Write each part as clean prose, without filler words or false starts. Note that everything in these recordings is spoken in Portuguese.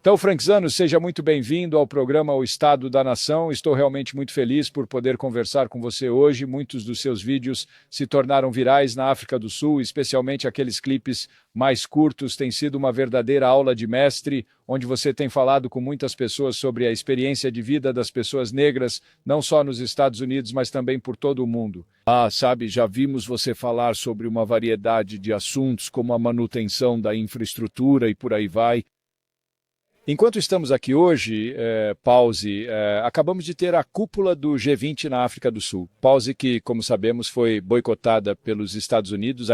Então, Frank Zano, seja muito bem-vindo ao programa O Estado da Nação. Estou realmente muito feliz por poder conversar com você hoje. Muitos dos seus vídeos se tornaram virais na África do Sul, especialmente aqueles clipes mais curtos. Tem sido uma verdadeira aula de mestre, onde você tem falado com muitas pessoas sobre a experiência de vida das pessoas negras, não só nos Estados Unidos, mas também por todo o mundo. Já vimos você falar sobre uma variedade de assuntos, como a manutenção da infraestrutura e por aí vai. Enquanto estamos aqui hoje, acabamos de ter a cúpula do G20 na África do Sul. Pause que, como sabemos, foi boicotada pelos Estados Unidos,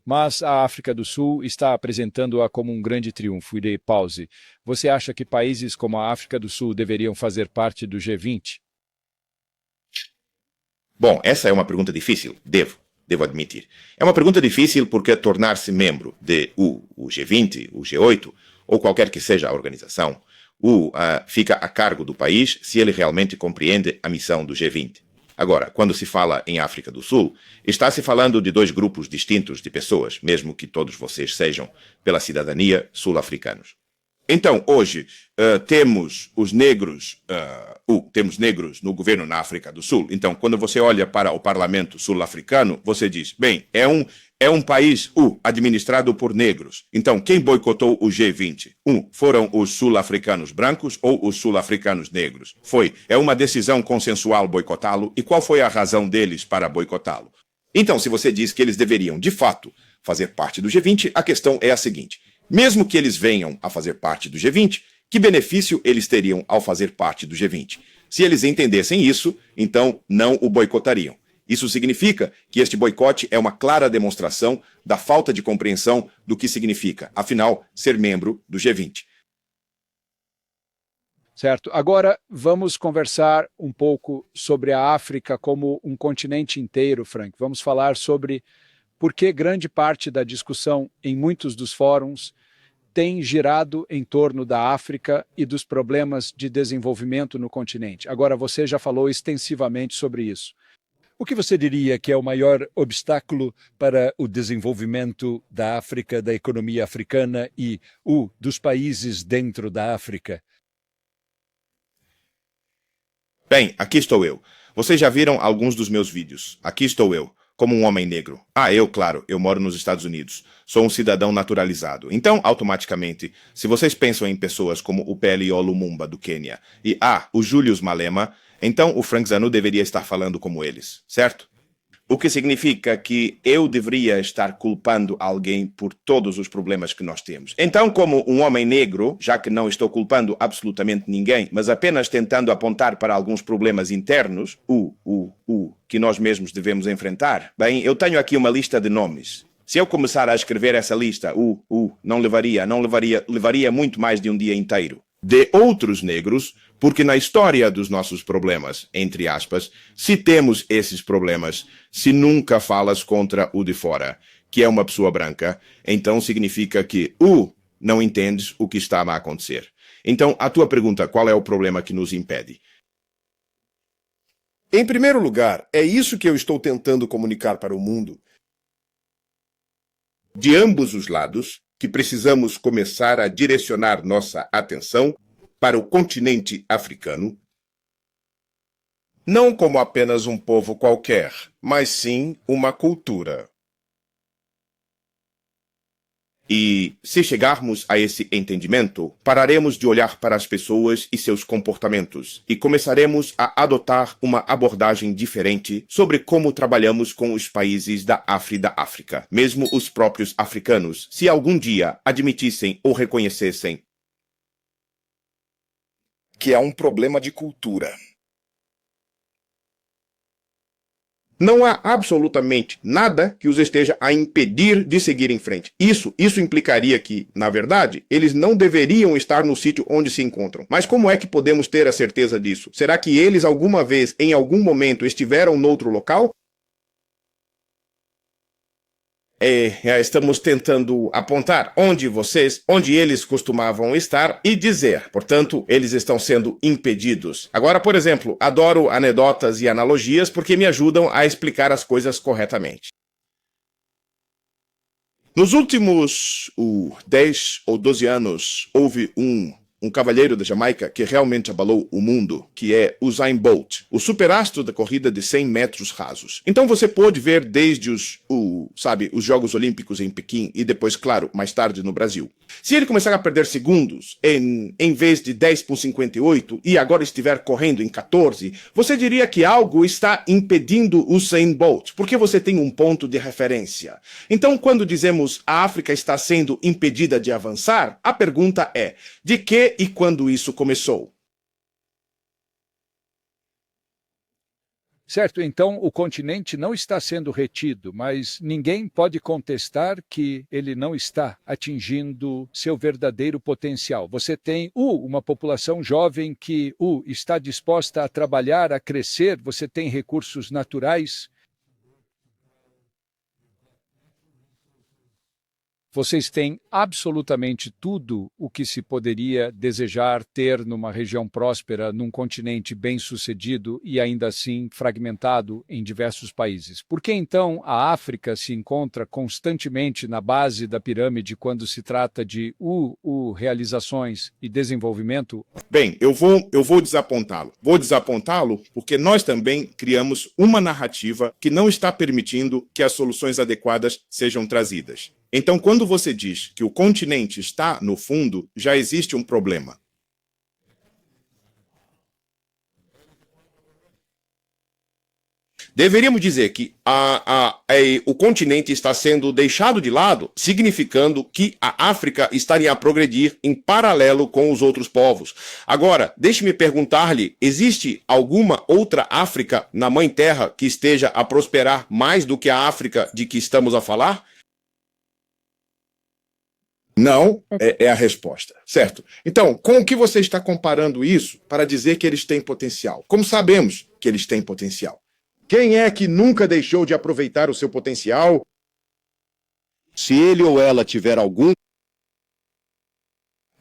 mas a África do Sul está apresentando-a como um grande triunfo. Pause. Você acha que países como a África do Sul deveriam fazer parte do G20? Bom, essa é uma pergunta difícil, devo admitir. É uma pergunta difícil porque tornar-se membro de o G20, o G8, ou qualquer que seja a organização, fica a cargo do país se ele realmente compreende a missão do G20. Agora, quando se fala em África do Sul, está-se falando de dois grupos distintos de pessoas, mesmo que todos vocês sejam pela cidadania sul-africanos. Então, hoje, temos negros no governo na África do Sul. Então, quando você olha para o parlamento sul-africano, você diz, bem, é um país administrado por negros. Então, quem boicotou o G20? Foram os sul-africanos brancos ou os sul-africanos negros? É uma decisão consensual boicotá-lo. E qual foi a razão deles para boicotá-lo? Então, se você diz que eles deveriam, de fato, fazer parte do G20, a questão é a seguinte. Mesmo que eles venham a fazer parte do G20, que benefício eles teriam ao fazer parte do G20? Se eles entendessem isso, então não o boicotariam. Isso significa que este boicote é uma clara demonstração da falta de compreensão do que significa, afinal, ser membro do G20. Certo. Agora vamos conversar um pouco sobre a África como um continente inteiro, Frank. Vamos falar sobre por que grande parte da discussão em muitos dos fóruns tem girado em torno da África e dos problemas de desenvolvimento no continente. Agora, você já falou extensivamente sobre isso. O que você diria que é o maior obstáculo para o desenvolvimento da África, da economia africana e dos países dentro da África? Bem, aqui estou eu. Vocês já viram alguns dos meus vídeos. Aqui estou eu, como um homem negro. Eu moro nos Estados Unidos. Sou um cidadão naturalizado. Então, automaticamente, se vocês pensam em pessoas como o PLO Lumumba, do Quênia, e o Julius Malema, então o Frank Zanu deveria estar falando como eles, certo? O que significa que eu deveria estar culpando alguém por todos os problemas que nós temos. Então, como um homem negro, já que não estou culpando absolutamente ninguém, mas apenas tentando apontar para alguns problemas internos, que nós mesmos devemos enfrentar, bem, eu tenho aqui uma lista de nomes. Se eu começar a escrever essa lista, levaria muito mais de um dia inteiro. De outros negros, porque na história dos nossos problemas, entre aspas, se temos esses problemas, se nunca falas contra o de fora, que é uma pessoa branca, então significa que, não entendes o que está a acontecer. Então, a tua pergunta, qual é o problema que nos impede? Em primeiro lugar, é isso que eu estou tentando comunicar para o mundo. De ambos os lados, que precisamos começar a direcionar nossa atenção para o continente africano, não como apenas um povo qualquer, mas sim uma cultura. E, se chegarmos a esse entendimento, pararemos de olhar para as pessoas e seus comportamentos e começaremos a adotar uma abordagem diferente sobre como trabalhamos com os países da África, mesmo os próprios africanos, se algum dia admitissem ou reconhecessem que é um problema de cultura. Não há absolutamente nada que os esteja a impedir de seguir em frente. Isso implicaria que, na verdade, eles não deveriam estar no sítio onde se encontram. Mas como é que podemos ter a certeza disso? Será que eles alguma vez, em algum momento, estiveram noutro local? Estamos tentando apontar onde eles costumavam estar e dizer, portanto, eles estão sendo impedidos. Agora, por exemplo, adoro anedotas e analogias porque me ajudam a explicar as coisas corretamente. Nos últimos 10 ou 12 anos, houve um cavalheiro da Jamaica que realmente abalou o mundo, que é Usain Bolt, o superastro da corrida de 100 metros rasos. Então você pode ver desde os Jogos Olímpicos em Pequim e depois, claro, mais tarde no Brasil. Se ele começar a perder segundos em vez de 10,58 e agora estiver correndo em 14, você diria que algo está impedindo o Usain Bolt, porque você tem um ponto de referência. Então, quando dizemos a África está sendo impedida de avançar, a pergunta é: de que e quando isso começou? Certo, então o continente não está sendo retido, mas ninguém pode contestar que ele não está atingindo seu verdadeiro potencial. Você tem uma população jovem que está disposta a trabalhar, a crescer, você tem recursos naturais. Vocês têm absolutamente tudo o que se poderia desejar ter numa região próspera, num continente bem-sucedido e ainda assim fragmentado em diversos países. Por que então a África se encontra constantemente na base da pirâmide quando se trata de realizações e desenvolvimento? Bem, eu vou desapontá-lo. Vou desapontá-lo porque nós também criamos uma narrativa que não está permitindo que as soluções adequadas sejam trazidas. Então, quando você diz que o continente está no fundo, já existe um problema. Deveríamos dizer que o continente está sendo deixado de lado, significando que a África estaria a progredir em paralelo com os outros povos. Agora, deixe-me perguntar-lhe, existe alguma outra África na Mãe Terra que esteja a prosperar mais do que a África de que estamos a falar? Não é a resposta, certo? Então, com o que você está comparando isso para dizer que eles têm potencial? Como sabemos que eles têm potencial? Quem é que nunca deixou de aproveitar o seu potencial? Se ele ou ela tiver algum...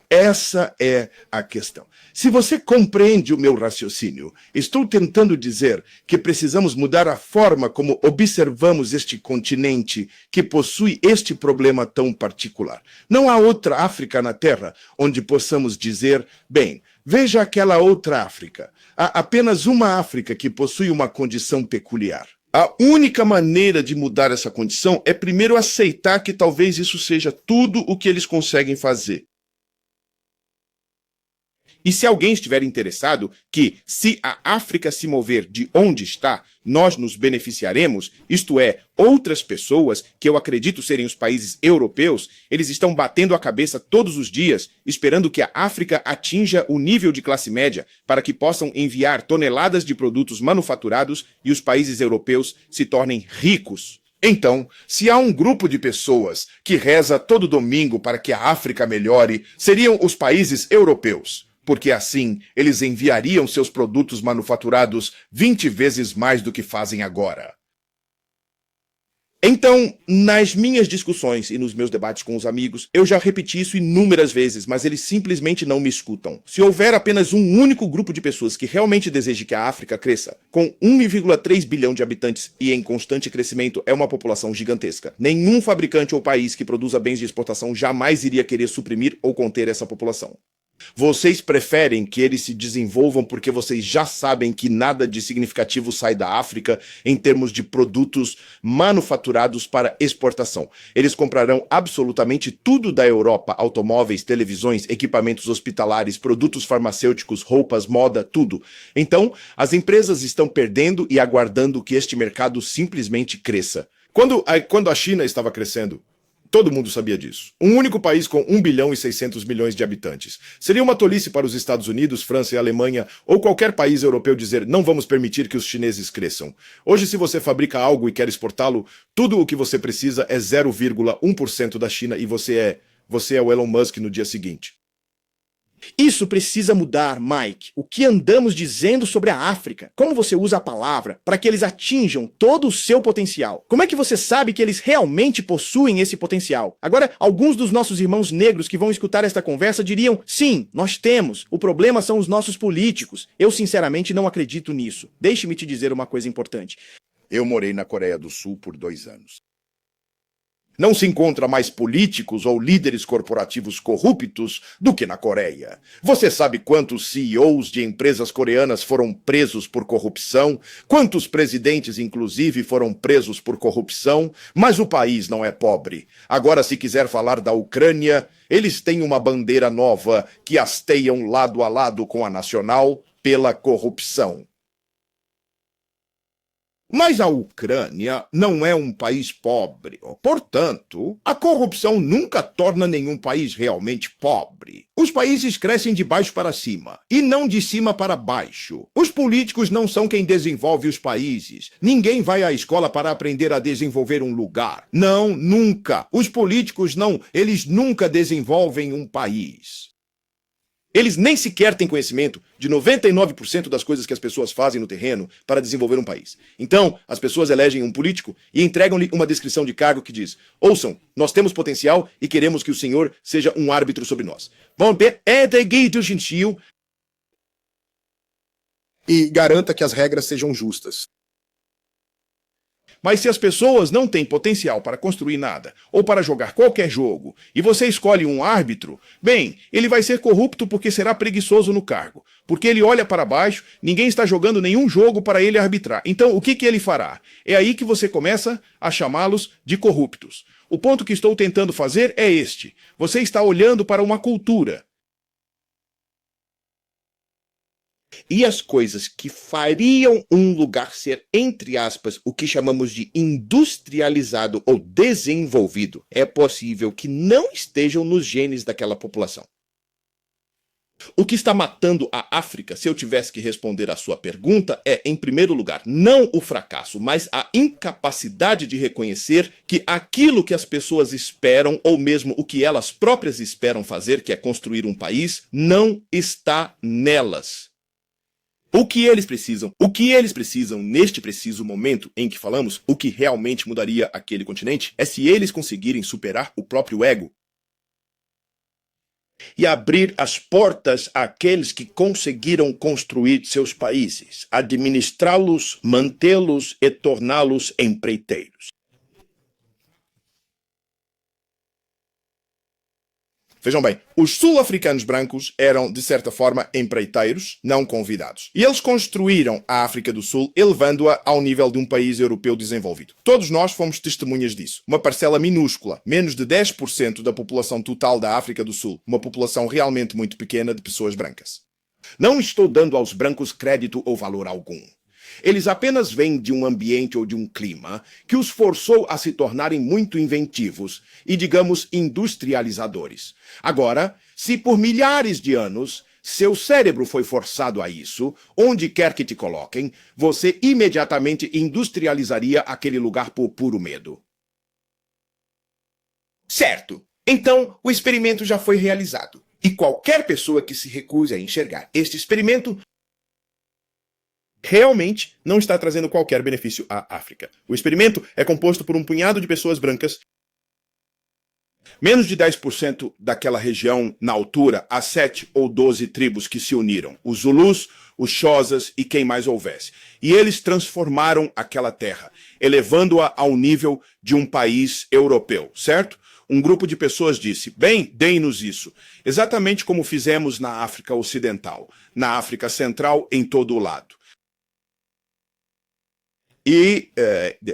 Essa é a questão. Se você compreende o meu raciocínio, estou tentando dizer que precisamos mudar a forma como observamos este continente que possui este problema tão particular. Não há outra África na Terra onde possamos dizer, bem, veja aquela outra África. Há apenas uma África que possui uma condição peculiar. A única maneira de mudar essa condição é primeiro aceitar que talvez isso seja tudo o que eles conseguem fazer. E se alguém estiver interessado que, se a África se mover de onde está, nós nos beneficiaremos, isto é, outras pessoas, que eu acredito serem os países europeus, eles estão batendo a cabeça todos os dias, esperando que a África atinja o nível de classe média, para que possam enviar toneladas de produtos manufaturados e os países europeus se tornem ricos. Então, se há um grupo de pessoas que reza todo domingo para que a África melhore, seriam os países europeus. Porque assim eles enviariam seus produtos manufaturados 20 vezes mais do que fazem agora. Então, nas minhas discussões e nos meus debates com os amigos, eu já repeti isso inúmeras vezes, mas eles simplesmente não me escutam. Se houver apenas um único grupo de pessoas que realmente deseje que a África cresça, com 1,3 bilhão de habitantes e em constante crescimento, é uma população gigantesca. Nenhum fabricante ou país que produza bens de exportação jamais iria querer suprimir ou conter essa população. Vocês preferem que eles se desenvolvam porque vocês já sabem que nada de significativo sai da África em termos de produtos manufaturados para exportação. Eles comprarão absolutamente tudo da Europa: automóveis, televisões, equipamentos hospitalares, produtos farmacêuticos, roupas, moda, tudo. Então, as empresas estão perdendo e aguardando que este mercado simplesmente cresça. Quando a China estava crescendo, todo mundo sabia disso. Um único país com 1 bilhão e 600 milhões de habitantes. Seria uma tolice para os Estados Unidos, França e Alemanha ou qualquer país europeu dizer não vamos permitir que os chineses cresçam. Hoje, se você fabrica algo e quer exportá-lo, tudo o que você precisa é 0,1% da China e você é o Elon Musk no dia seguinte. Isso precisa mudar, Mike. O que andamos dizendo sobre a África? Como você usa a palavra para que eles atinjam todo o seu potencial? Como é que você sabe que eles realmente possuem esse potencial? Agora, alguns dos nossos irmãos negros que vão escutar esta conversa diriam: sim, nós temos. O problema são os nossos políticos. Eu sinceramente não acredito nisso. Deixe-me te dizer uma coisa importante. Eu morei na Coreia do Sul por 2 anos. Não se encontra mais políticos ou líderes corporativos corruptos do que na Coreia. Você sabe quantos CEOs de empresas coreanas foram presos por corrupção? Quantos presidentes, inclusive, foram presos por corrupção? Mas o país não é pobre. Agora, se quiser falar da Ucrânia, eles têm uma bandeira nova que hasteiam lado a lado com a nacional pela corrupção. Mas a Ucrânia não é um país pobre. Portanto, a corrupção nunca torna nenhum país realmente pobre. Os países crescem de baixo para cima, e não de cima para baixo. Os políticos não são quem desenvolve os países. Ninguém vai à escola para aprender a desenvolver um lugar. Não, nunca. Os políticos não, eles nunca desenvolvem um país. Eles nem sequer têm conhecimento de 99% das coisas que as pessoas fazem no terreno para desenvolver um país. Então, as pessoas elegem um político e entregam-lhe uma descrição de cargo que diz: ouçam, nós temos potencial e queremos que o senhor seja um árbitro sobre nós. Vamos ver, gentil E garanta que as regras sejam justas. Mas se as pessoas não têm potencial para construir nada, ou para jogar qualquer jogo, e você escolhe um árbitro, bem, ele vai ser corrupto porque será preguiçoso no cargo. Porque ele olha para baixo, ninguém está jogando nenhum jogo para ele arbitrar. Então, o que ele fará? É aí que você começa a chamá-los de corruptos. O ponto que estou tentando fazer é este. Você está olhando para uma cultura. E as coisas que fariam um lugar ser, entre aspas, o que chamamos de industrializado ou desenvolvido, é possível que não estejam nos genes daquela população. O que está matando a África, se eu tivesse que responder à sua pergunta, é, em primeiro lugar, não o fracasso, mas a incapacidade de reconhecer que aquilo que as pessoas esperam, ou mesmo o que elas próprias esperam fazer, que é construir um país, não está nelas. O que eles precisam neste preciso momento em que falamos, o que realmente mudaria aquele continente, é se eles conseguirem superar o próprio ego e abrir as portas àqueles que conseguiram construir seus países, administrá-los, mantê-los e torná-los empreiteiros. Vejam bem, os sul-africanos brancos eram, de certa forma, empreiteiros, não convidados. E eles construíram a África do Sul, elevando-a ao nível de um país europeu desenvolvido. Todos nós fomos testemunhas disso. Uma parcela minúscula, menos de 10% da população total da África do Sul. Uma população realmente muito pequena de pessoas brancas. Não estou dando aos brancos crédito ou valor algum. Eles apenas vêm de um ambiente ou de um clima que os forçou a se tornarem muito inventivos e, digamos, industrializadores. Agora, se por milhares de anos seu cérebro foi forçado a isso, onde quer que te coloquem, você imediatamente industrializaria aquele lugar por puro medo. Certo. Então, o experimento já foi realizado. E qualquer pessoa que se recuse a enxergar este experimento realmente não está trazendo qualquer benefício à África. O experimento é composto por um punhado de pessoas brancas. Menos de 10% daquela região, na altura, há 7 ou 12 tribos que se uniram. Os Zulus, os Xhosas e quem mais houvesse. E eles transformaram aquela terra, elevando-a ao nível de um país europeu, certo? Um grupo de pessoas disse: bem, deem-nos isso. Exatamente como fizemos na África Ocidental, na África Central, em todo o lado. E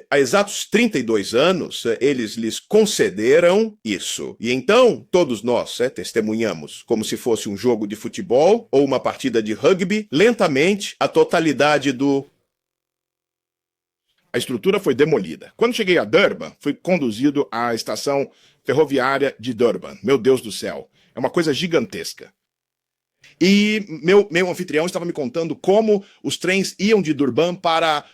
há exatos 32 anos, eles lhes concederam isso. E então, todos nós testemunhamos, como se fosse um jogo de futebol ou uma partida de rugby, lentamente, a totalidade do... A estrutura foi demolida. Quando cheguei a Durban, fui conduzido à estação ferroviária de Durban. Meu Deus do céu, é uma coisa gigantesca. E meu anfitrião estava me contando como os trens iam de Durban para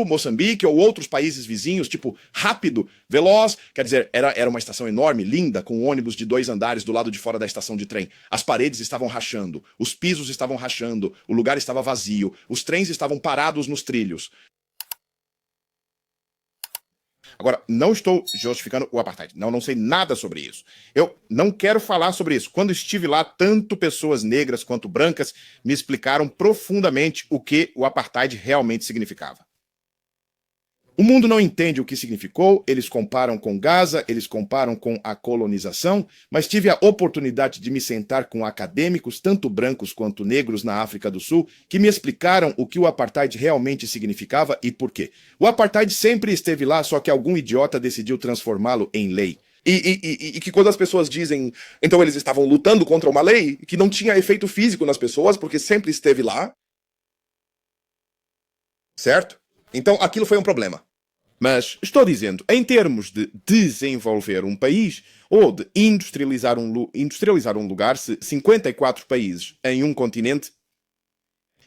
Moçambique ou outros países vizinhos, tipo, rápido, veloz. Quer dizer, era uma estação enorme, linda, com um ônibus de 2 andares do lado de fora da estação de trem. As paredes estavam rachando, os pisos estavam rachando, o lugar estava vazio, os trens estavam parados nos trilhos. Agora, não estou justificando o apartheid. Não sei nada sobre isso. Eu não quero falar sobre isso. Quando estive lá, tanto pessoas negras quanto brancas me explicaram profundamente o que o apartheid realmente significava. O mundo não entende o que significou, eles comparam com Gaza, eles comparam com a colonização, mas tive a oportunidade de me sentar com acadêmicos, tanto brancos quanto negros na África do Sul, que me explicaram o que o apartheid realmente significava e por quê. O apartheid sempre esteve lá, só que algum idiota decidiu transformá-lo em lei. E que quando as pessoas dizem, então eles estavam lutando contra uma lei que não tinha efeito físico nas pessoas, porque sempre esteve lá. Certo? Então aquilo foi um problema. Mas estou dizendo, em termos de desenvolver um país ou de industrializar um lugar, se 54 países em um continente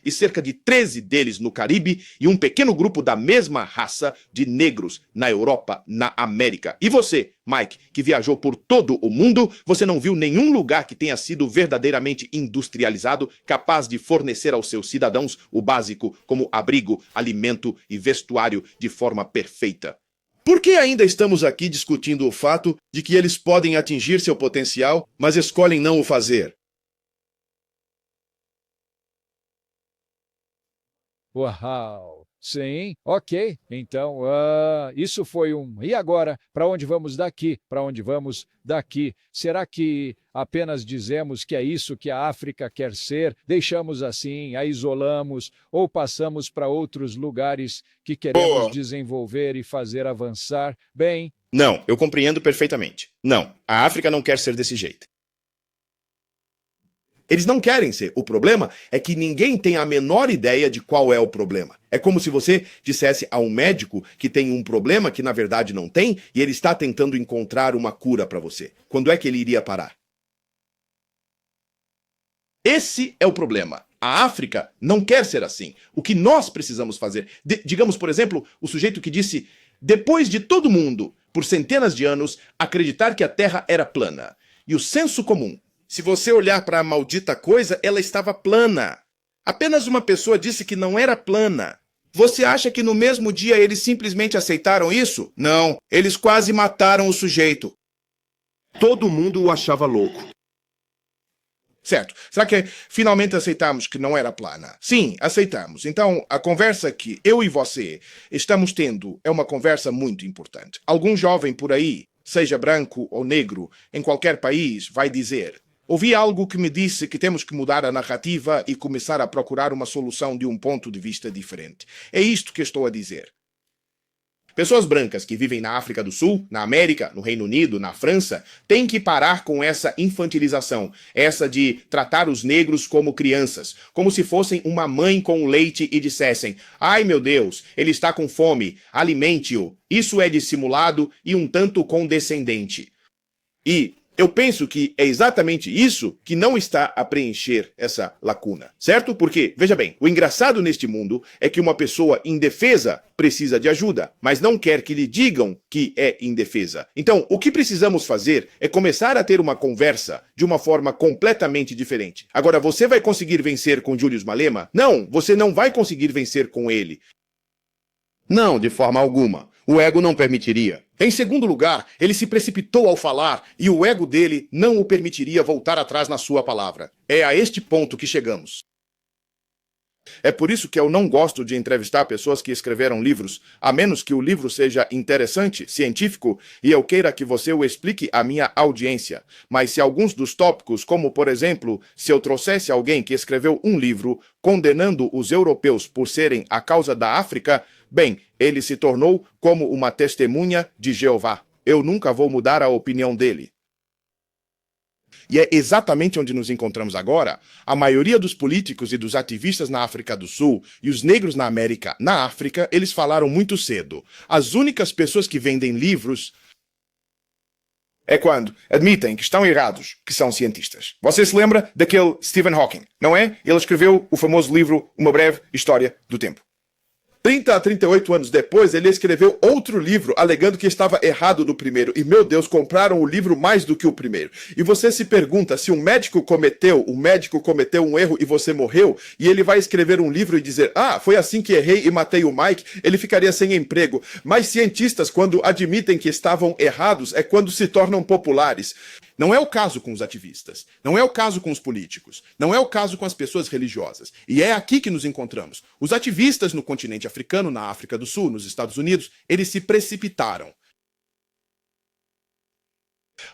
e cerca de 13 deles no Caribe e um pequeno grupo da mesma raça de negros na Europa, na América. E você, Mike, que viajou por todo o mundo, você não viu nenhum lugar que tenha sido verdadeiramente industrializado, capaz de fornecer aos seus cidadãos o básico, como abrigo, alimento e vestuário de forma perfeita. Por que ainda estamos aqui discutindo o fato de que eles podem atingir seu potencial, mas escolhem não o fazer? Uau! Sim, ok. Então, isso foi um. E agora? Para onde vamos daqui? Para onde vamos daqui? Será que apenas dizemos que é isso que a África quer ser, deixamos assim, a isolamos, ou passamos para outros lugares que queremos desenvolver e fazer avançar? Bem. Não, eu compreendo perfeitamente. Não, a África não quer ser desse jeito. Eles não querem ser. O problema é que ninguém tem a menor ideia de qual é o problema. É como se você dissesse a um médico que tem um problema que na verdade não tem e ele está tentando encontrar uma cura para você. Quando é que ele iria parar? Esse é o problema. A África não quer ser assim. O que nós precisamos fazer? Digamos, por exemplo, o sujeito que disse, depois de todo mundo, por centenas de anos, acreditar que a Terra era plana. E o senso comum. Se você olhar para a maldita coisa, ela estava plana. Apenas uma pessoa disse que não era plana. Você acha que no mesmo dia eles simplesmente aceitaram isso? Não, eles quase mataram o sujeito. Todo mundo o achava louco. Certo. Será que finalmente aceitamos que não era plana? Sim, aceitamos. Então, a conversa que eu e você estamos tendo é uma conversa muito importante. Algum jovem por aí, seja branco ou negro, em qualquer país, vai dizer... Ouvi algo que me disse que temos que mudar a narrativa e começar a procurar uma solução de um ponto de vista diferente. É isto que estou a dizer. Pessoas brancas que vivem na África do Sul, na América, no Reino Unido, na França, têm que parar com essa infantilização, essa de tratar os negros como crianças, como se fossem uma mãe com leite e dissessem, ai meu Deus, ele está com fome, alimente-o. Isso é dissimulado e um tanto condescendente. E... eu penso que é exatamente isso que não está a preencher essa lacuna, certo? Porque, veja bem, o engraçado neste mundo é que uma pessoa indefesa precisa de ajuda, mas não quer que lhe digam que é indefesa. Então, o que precisamos fazer é começar a ter uma conversa de uma forma completamente diferente. Agora, você vai conseguir vencer com Julius Malema? Não, você não vai conseguir vencer com ele. Não, de forma alguma. O ego não permitiria. Em segundo lugar, ele se precipitou ao falar e o ego dele não o permitiria voltar atrás na sua palavra. É a este ponto que chegamos. É por isso que eu não gosto de entrevistar pessoas que escreveram livros, a menos que o livro seja interessante, científico, e eu queira que você o explique à minha audiência. Mas se alguns dos tópicos, como por exemplo, se eu trouxesse alguém que escreveu um livro condenando os europeus por serem a causa da África, bem, ele se tornou como uma testemunha de Jeová. Eu nunca vou mudar a opinião dele. E é exatamente onde nos encontramos agora. A maioria dos políticos e dos ativistas na África do Sul e os negros na América, na África, eles falaram muito cedo. As únicas pessoas que vendem livros é quando admitem que estão errados, que são cientistas. Você se lembra daquele Stephen Hawking, não é? Ele escreveu o famoso livro Uma Breve História do Tempo. 30 a 38 anos depois, ele escreveu outro livro alegando que estava errado no primeiro. E, meu Deus, compraram o livro mais do que o primeiro. E você se pergunta, se um médico cometeu um erro e você morreu, e ele vai escrever um livro e dizer, foi assim que errei e matei o Mike, ele ficaria sem emprego. Mas cientistas, quando admitem que estavam errados, é quando se tornam populares. Não é o caso com os ativistas, não é o caso com os políticos, não é o caso com as pessoas religiosas. E é aqui que nos encontramos. Os ativistas no continente africano africano na África do Sul, nos Estados Unidos, eles se precipitaram.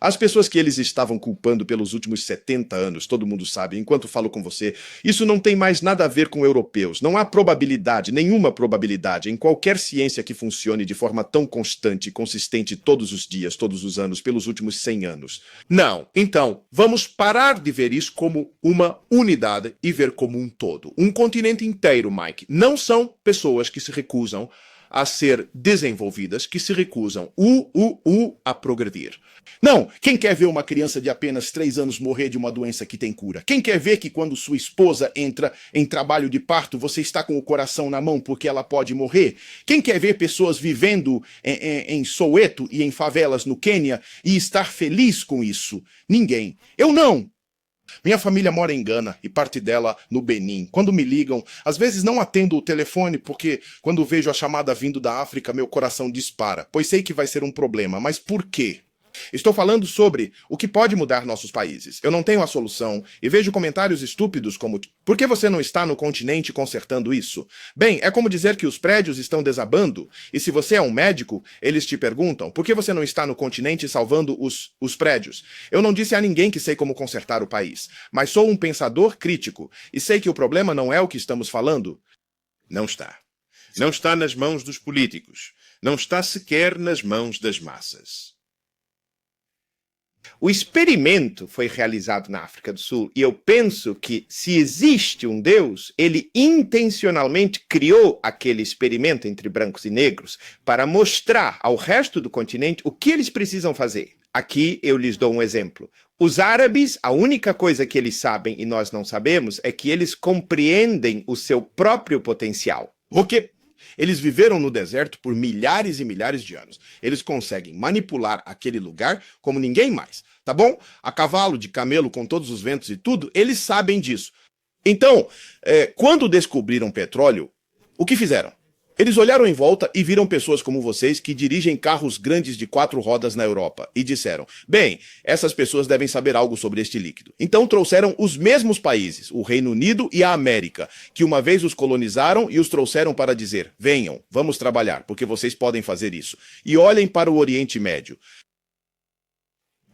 As pessoas que eles estavam culpando pelos últimos 70 anos, todo mundo sabe, enquanto falo com você, isso não tem mais nada a ver com europeus. Não há probabilidade, nenhuma probabilidade, em qualquer ciência que funcione de forma tão constante e consistente todos os dias, todos os anos, pelos últimos 100 anos. Não. Então, vamos parar de ver isso como uma unidade e ver como um todo. Um continente inteiro, Mike. Não são pessoas que se recusam a ser desenvolvidas, que se recusam a progredir. Não, quem quer ver uma criança de apenas 3 anos morrer de uma doença que tem cura? Quem quer ver que quando sua esposa entra em trabalho de parto, você está com o coração na mão porque ela pode morrer? Quem quer ver pessoas vivendo em Soweto e em favelas no Quênia e estar feliz com isso? Ninguém. Eu não. Minha família mora em Gana e parte dela no Benin. Quando me ligam, às vezes não atendo o telefone porque quando vejo a chamada vindo da África, meu coração dispara, pois sei que vai ser um problema. Mas por quê? Estou falando sobre o que pode mudar nossos países. Eu não tenho a solução e vejo comentários estúpidos como: por que você não está no continente consertando isso? Bem, é como dizer que os prédios estão desabando e se você é um médico, eles te perguntam: por que você não está no continente salvando os prédios? Eu não disse a ninguém que sei como consertar o país, mas sou um pensador crítico e sei que o problema não é o que estamos falando. Não está. Não está nas mãos dos políticos. Não está sequer nas mãos das massas. O experimento foi realizado na África do Sul e eu penso que, se existe um Deus, ele intencionalmente criou aquele experimento entre brancos e negros para mostrar ao resto do continente o que eles precisam fazer. Aqui eu lhes dou um exemplo. Os árabes, a única coisa que eles sabem e nós não sabemos é que eles compreendem o seu próprio potencial. Porque eles viveram no deserto por milhares e milhares de anos. Eles conseguem manipular aquele lugar como ninguém mais, tá bom? A cavalo, de camelo, com todos os ventos e tudo, eles sabem disso. Então, quando descobriram petróleo, o que fizeram? Eles olharam em volta e viram pessoas como vocês que dirigem carros grandes de 4 rodas na Europa e disseram: bem, essas pessoas devem saber algo sobre este líquido. Então trouxeram os mesmos países, o Reino Unido e a América, que uma vez os colonizaram e os trouxeram para dizer: venham, vamos trabalhar, porque vocês podem fazer isso. E olhem para o Oriente Médio.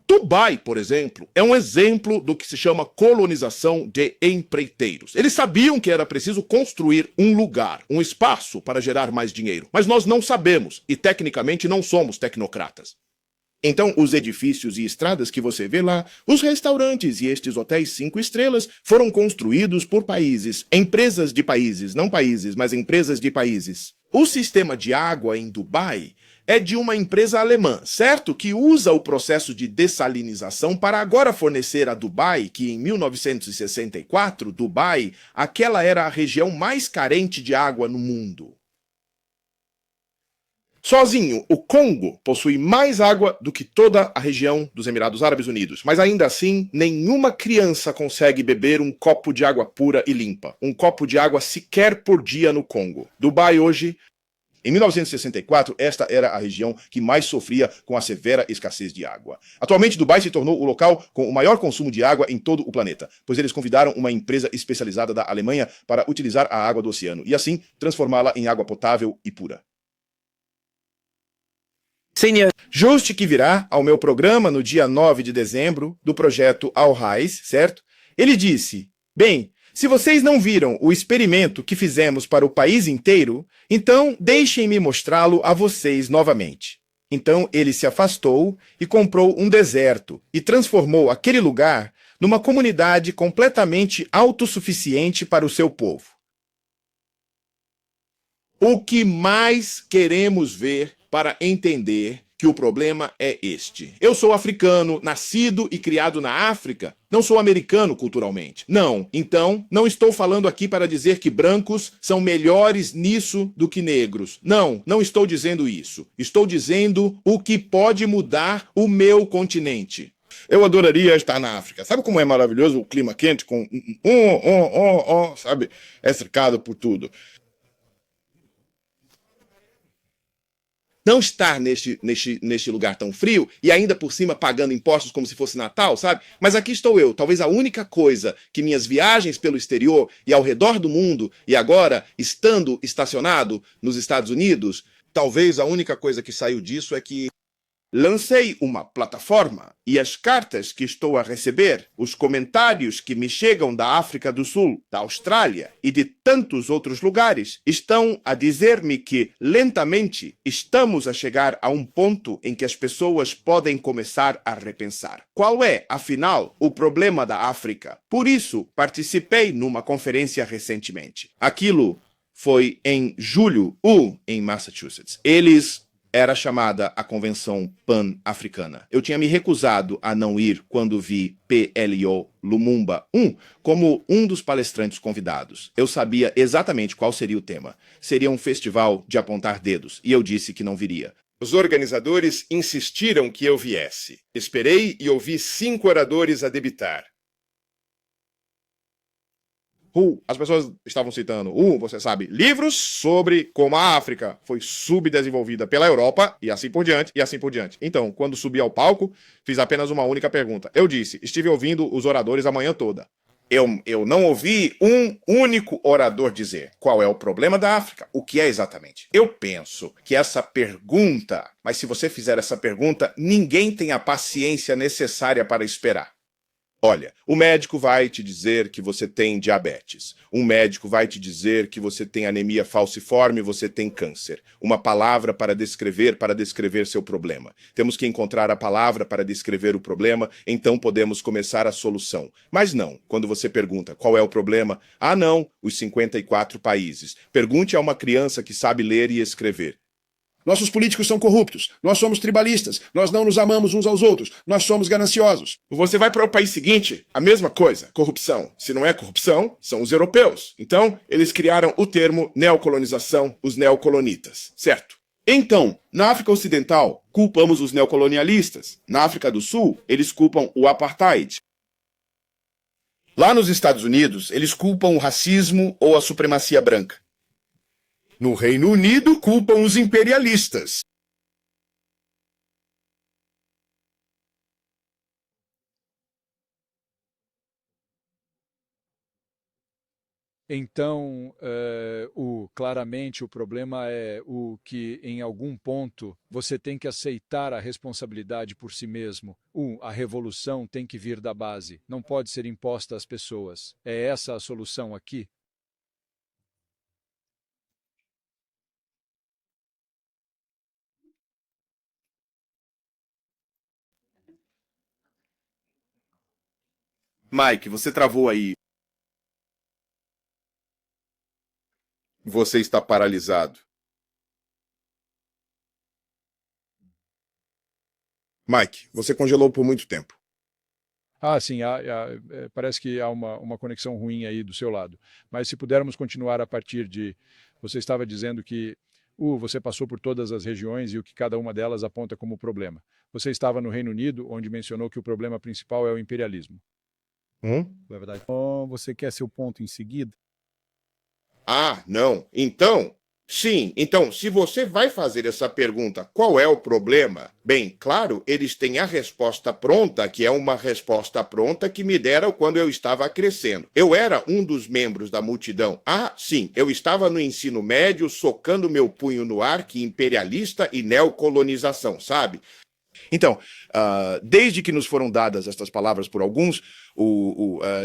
Dubai, por exemplo, é um exemplo do que se chama colonização de empreiteiros. Eles sabiam que era preciso construir um lugar, um espaço para gerar mais dinheiro, mas nós não sabemos e tecnicamente não somos tecnocratas. Então, os edifícios e estradas que você vê lá, os restaurantes e estes hotéis 5 estrelas foram construídos por países, empresas de países, não países, mas empresas de países. O sistema de água em Dubai é de uma empresa alemã, certo? Que usa o processo de dessalinização para agora fornecer a Dubai, que em 1964, Dubai, aquela era a região mais carente de água no mundo. Sozinho, o Congo possui mais água do que toda a região dos Emirados Árabes Unidos, mas ainda assim, nenhuma criança consegue beber um copo de água pura e limpa, um copo de água sequer por dia no Congo. Dubai hoje, em 1964, esta era a região que mais sofria com a severa escassez de água. Atualmente, Dubai se tornou o local com o maior consumo de água em todo o planeta, pois eles convidaram uma empresa especializada da Alemanha para utilizar a água do oceano e assim transformá-la em água potável e pura. Senhor. Juste que virá ao meu programa no dia 9 de dezembro do projeto Al Rais, certo? Ele disse: bem, se vocês não viram o experimento que fizemos para o país inteiro, então deixem-me mostrá-lo a vocês novamente. Então ele se afastou e comprou um deserto e transformou aquele lugar numa comunidade completamente autossuficiente para o seu povo. O que mais queremos ver para entender que o problema é este? Eu sou africano, nascido e criado na África. Não sou americano culturalmente. Não. Então, não estou falando aqui para dizer que brancos são melhores nisso do que negros. Não, não estou dizendo isso. Estou dizendo o que pode mudar o meu continente. Eu adoraria estar na África. Sabe como é maravilhoso o clima quente com sabe? É cercado por tudo. não estar neste lugar tão frio e ainda por cima pagando impostos como se fosse Natal, sabe? Mas aqui estou eu, talvez a única coisa que minhas viagens pelo exterior e ao redor do mundo, e agora estando estacionado nos Estados Unidos, talvez a única coisa que saiu disso é que lancei uma plataforma e as cartas que estou a receber, os comentários que me chegam da África do Sul, da Austrália e de tantos outros lugares estão a dizer-me que lentamente estamos a chegar a um ponto em que as pessoas podem começar a repensar. Qual é, afinal, o problema da África? Por isso, participei numa conferência recentemente. Aquilo foi em julho, em Massachusetts. Era chamada a Convenção Pan-Africana. Eu tinha me recusado a não ir quando vi PLO Lumumba como um dos palestrantes convidados. Eu sabia exatamente qual seria o tema. Seria um festival de apontar dedos, e eu disse que não viria. Os organizadores insistiram que eu viesse. Esperei e ouvi 5 oradores a debitar. As pessoas estavam citando, você sabe, livros sobre como a África foi subdesenvolvida pela Europa, e assim por diante, e assim por diante. Então, quando subi ao palco, fiz apenas uma única pergunta. Eu disse, estive ouvindo os oradores a manhã toda. Eu não ouvi um único orador dizer qual é o problema da África, o que é exatamente. Eu penso que essa pergunta, mas se você fizer essa pergunta, ninguém tem a paciência necessária para esperar. Olha, o médico vai te dizer que você tem diabetes. Um médico vai te dizer que você tem anemia falciforme, você tem câncer. Uma palavra para descrever seu problema. Temos que encontrar a palavra para descrever o problema, então podemos começar a solução. Mas não, quando você pergunta qual é o problema, não, os 54 países. Pergunte a uma criança que sabe ler e escrever. Nossos políticos são corruptos, nós somos tribalistas, nós não nos amamos uns aos outros, nós somos gananciosos. Você vai para o país seguinte, a mesma coisa, corrupção. Se não é corrupção, são os europeus. Então, eles criaram o termo neocolonização, os neocolonitas, certo? Então, na África Ocidental, culpamos os neocolonialistas. Na África do Sul, eles culpam o apartheid. Lá nos Estados Unidos, eles culpam o racismo ou a supremacia branca. No Reino Unido, culpam os imperialistas. Então, claramente o problema é o que, em algum ponto, você tem que aceitar a responsabilidade por si mesmo. A revolução tem que vir da base, não pode ser imposta às pessoas. É essa a solução aqui? Mike, você travou aí. Você está paralisado. Mike, você congelou por muito tempo. Sim, parece que há uma conexão ruim aí do seu lado. Mas se pudermos continuar a partir de... Você estava dizendo que você passou por todas as regiões e o que cada uma delas aponta como problema. Você estava no Reino Unido, onde mencionou que o problema principal é o imperialismo. É verdade. Você quer seu ponto em seguida? Não. Então, sim. Então, se você vai fazer essa pergunta, qual é o problema? Bem, claro, eles têm a resposta pronta, que é uma resposta pronta que me deram quando eu estava crescendo. Eu era um dos membros da multidão. Sim, eu estava no ensino médio, socando meu punho no ar, que imperialista e neocolonização, sabe? Então, desde que nos foram dadas estas palavras por alguns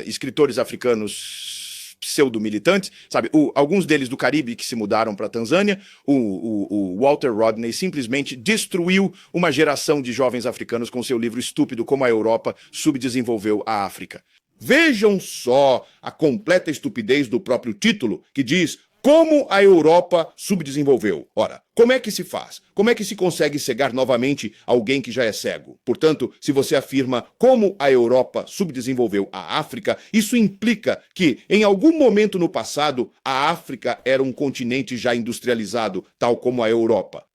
escritores africanos pseudo-militantes, sabe, alguns deles do Caribe que se mudaram para a Tanzânia, o Walter Rodney simplesmente destruiu uma geração de jovens africanos com seu livro estúpido Como a Europa Subdesenvolveu a África. Vejam só a completa estupidez do próprio título, que diz Como a Europa Subdesenvolveu. Ora, como é que se faz? Como é que se consegue cegar novamente alguém que já é cego? Portanto, se você afirma como a Europa subdesenvolveu a África, isso implica que, em algum momento no passado, a África era um continente já industrializado, tal como a Europa.